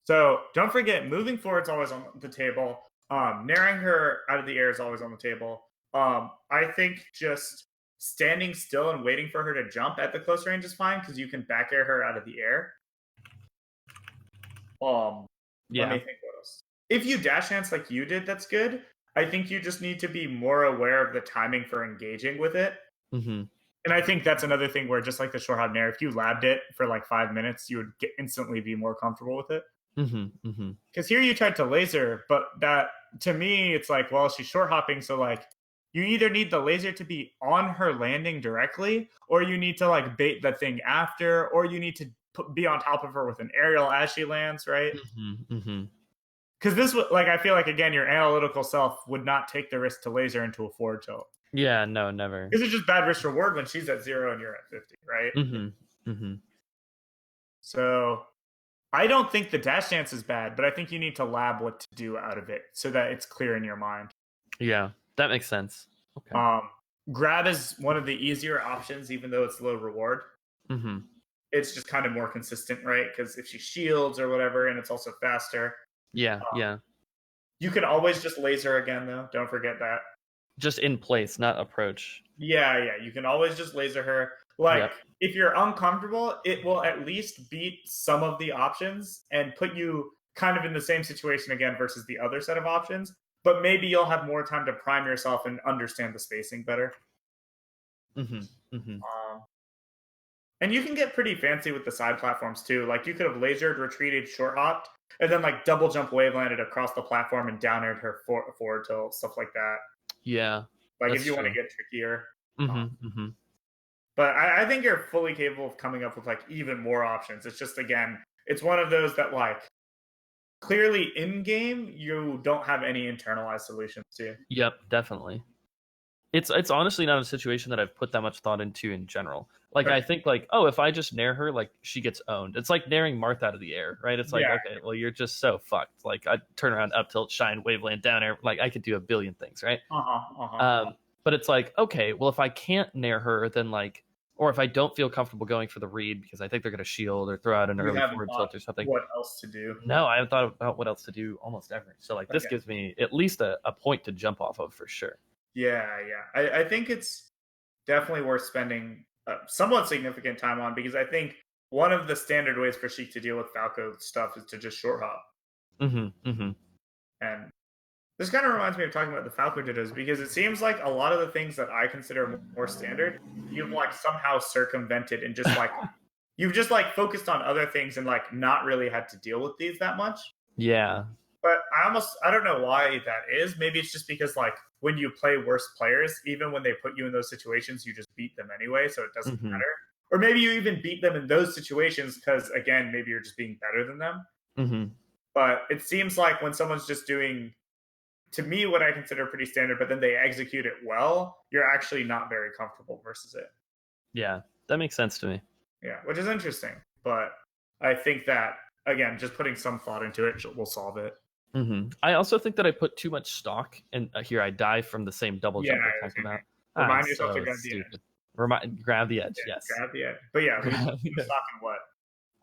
So don't forget, moving forward is always on the table. Narrowing her out of the air is always on the table. I think just standing still and waiting for her to jump at the close range is fine because you can back air her out of the air. Let me think what else. If you dash dance like you did, that's good. I think you just need to be more aware of the timing for engaging with it. And I think that's another thing where just like the short hop nair, if you labbed it for like 5 minutes, you would instantly be more comfortable with it. Because here you tried to laser, but that to me, it's like, well, she's short hopping. So like you either need the laser to be on her landing directly, or you need to like bait the thing after, or you need to be on top of her with an aerial as she lands, right? Because this would, like, I feel like, again, your analytical self would not take the risk to laser into a forward tilt. Yeah, no, never. Because it's just bad risk reward when she's at 0 and you're at 50, right? So I don't think the dash dance is bad, but I think you need to lab what to do out of it so that it's clear in your mind. Yeah, that makes sense. Okay. Grab is one of the easier options, even though it's low reward. It's just kind of more consistent, right? Because if she shields or whatever, and it's also faster. Yeah, yeah. You can always just laser again, though. Don't forget that. Just in place, not approach. Yeah, yeah. You can always just laser her. Like, if you're uncomfortable, it will at least beat some of the options and put you kind of in the same situation again versus the other set of options. But maybe you'll have more time to prime yourself and understand the spacing better. And you can get pretty fancy with the side platforms too. Like you could have lasered, retreated, short hopped, and then like double jump wave landed across the platform and down aired her forward tilt, stuff like that. Yeah. Like if you want to get trickier. But I think you're fully capable of coming up with like even more options. It's just, again, it's one of those that like clearly in game you don't have any internalized solutions to. Yep, definitely. It's honestly not a situation that I've put that much thought into in general. Like I think like, oh, if I just nair her, like she gets owned. It's like nairing Marth out of the air, right? It's like, okay, well you're just so fucked. Like I turn around, up tilt, shine, waveland, down air. Like I could do a billion things, right? But it's like, okay, well if I can't nair her, then like, or if I don't feel comfortable going for the read because I think they're gonna shield or throw out an early forward tilt or something. What else to do? No, I haven't thought about what else to do almost ever. So like this gives me at least a point to jump off of for sure. Yeah. I think it's definitely worth spending somewhat significant time on because I think one of the standard ways for Sheik to deal with Falco stuff is to just short hop. And this kind of reminds me of talking about the Falco dittos because it seems like a lot of the things that I consider more standard, you've like somehow circumvented and just like you've just like focused on other things and like not really had to deal with these that much. Yeah. But I don't know why that is. Maybe it's just because like when you play worse players, even when they put you in those situations, you just beat them anyway, so it doesn't matter. Or maybe you even beat them in those situations because, again, maybe you're just being better than them. But it seems like when someone's just doing, to me, what I consider pretty standard, but then they execute it well, you're actually not very comfortable versus it. Yeah, that makes sense to me. Yeah, which is interesting. But I think that, again, just putting some thought into it will solve it. I also think that I put too much stock, and here I die from the same double jump I talked about. Remind yourself to grab the edge. Grab the edge, yes. Grab the edge. But yeah, stock in what?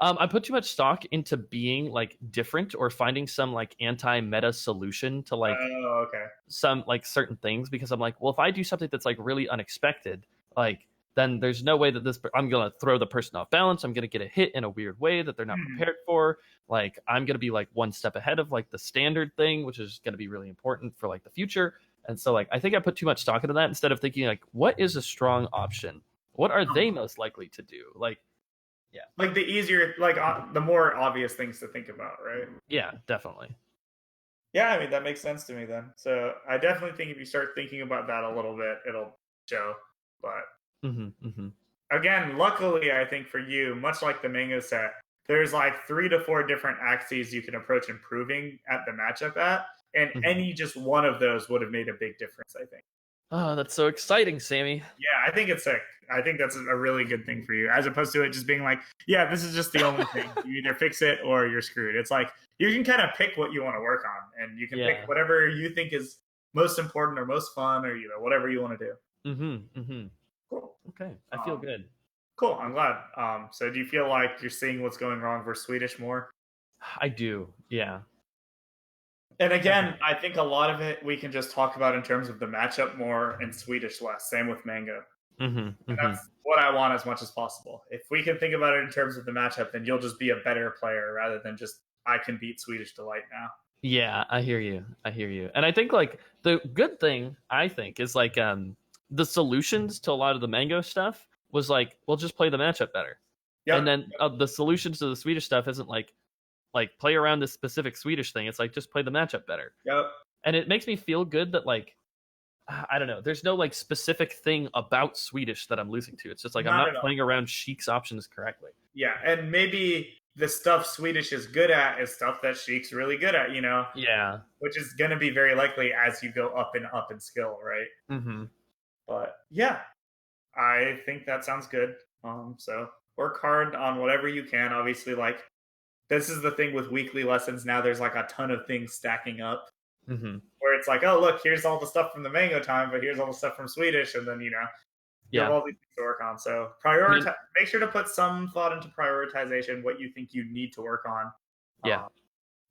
I put too much stock into being like different or finding some like anti-meta solution to like some like certain things because I'm like, well, if I do something that's like really unexpected, like then there's no way that I'm gonna throw the person off balance. I'm gonna get a hit in a weird way that they're not prepared for. Like I'm gonna be like one step ahead of like the standard thing, which is gonna be really important for like the future. And so like I think I put too much stock into that instead of thinking like what is a strong option? What are they most likely to do? Like, yeah, like the easier, like the more obvious things to think about, right? yeah, definitely. Yeah, I mean that makes sense to me then. So I definitely think if you start thinking about that a little bit, it'll show. But again, luckily, I think for you, much like the mango set, there's like 3 to 4 different axes you can approach improving at the matchup at, and any just one of those would have made a big difference, I think. Oh, that's so exciting, Sammy. Yeah, I think it's sick. I think that's a really good thing for you, as opposed to it just being like, yeah, this is just the only thing. You either fix it or you're screwed. It's like you can kind of pick what you want to work on, and you can pick whatever you think is most important or most fun, or whatever you want to do. Cool. Okay, I feel good. Cool. I'm glad. So do you feel like you're seeing what's going wrong for Swedish more? I do. Yeah. And again, I think a lot of it we can just talk about in terms of the matchup more and Swedish less. Same with Mango. And that's what I want as much as possible. If we can think about it in terms of the matchup, then you'll just be a better player rather than just I can beat Swedish Delight now. Yeah, I hear you. And I think like the good thing I think is like the solutions to a lot of the Mango stuff was like we'll just play the matchup better. Yep. And then the solutions to the Swedish stuff isn't like play around this specific Swedish thing. It's like just play the matchup better. Yep. And it makes me feel good that like I don't know. There's no like specific thing about Swedish that I'm losing to. It's just like I'm not playing around Sheik's options correctly. Yeah, and maybe the stuff Swedish is good at is stuff that Sheik's really good at, Yeah. Which is going to be very likely as you go up in skill, right? But yeah, I think that sounds good. So work hard on whatever you can. Obviously, like this is the thing with weekly lessons now. There's like a ton of things stacking up. Where it's like, oh look, here's all the stuff from the Mango time, but here's all the stuff from Swedish, and then you have all these things to work on. So prioritize. Make sure to put some thought into prioritization, what you think you need to work on. Yeah.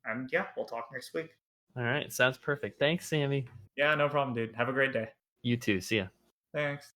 And yeah, we'll talk next week. All right, sounds perfect. Thanks, Sammy. Yeah, no problem, dude. Have a great day. You too. See ya. Thanks.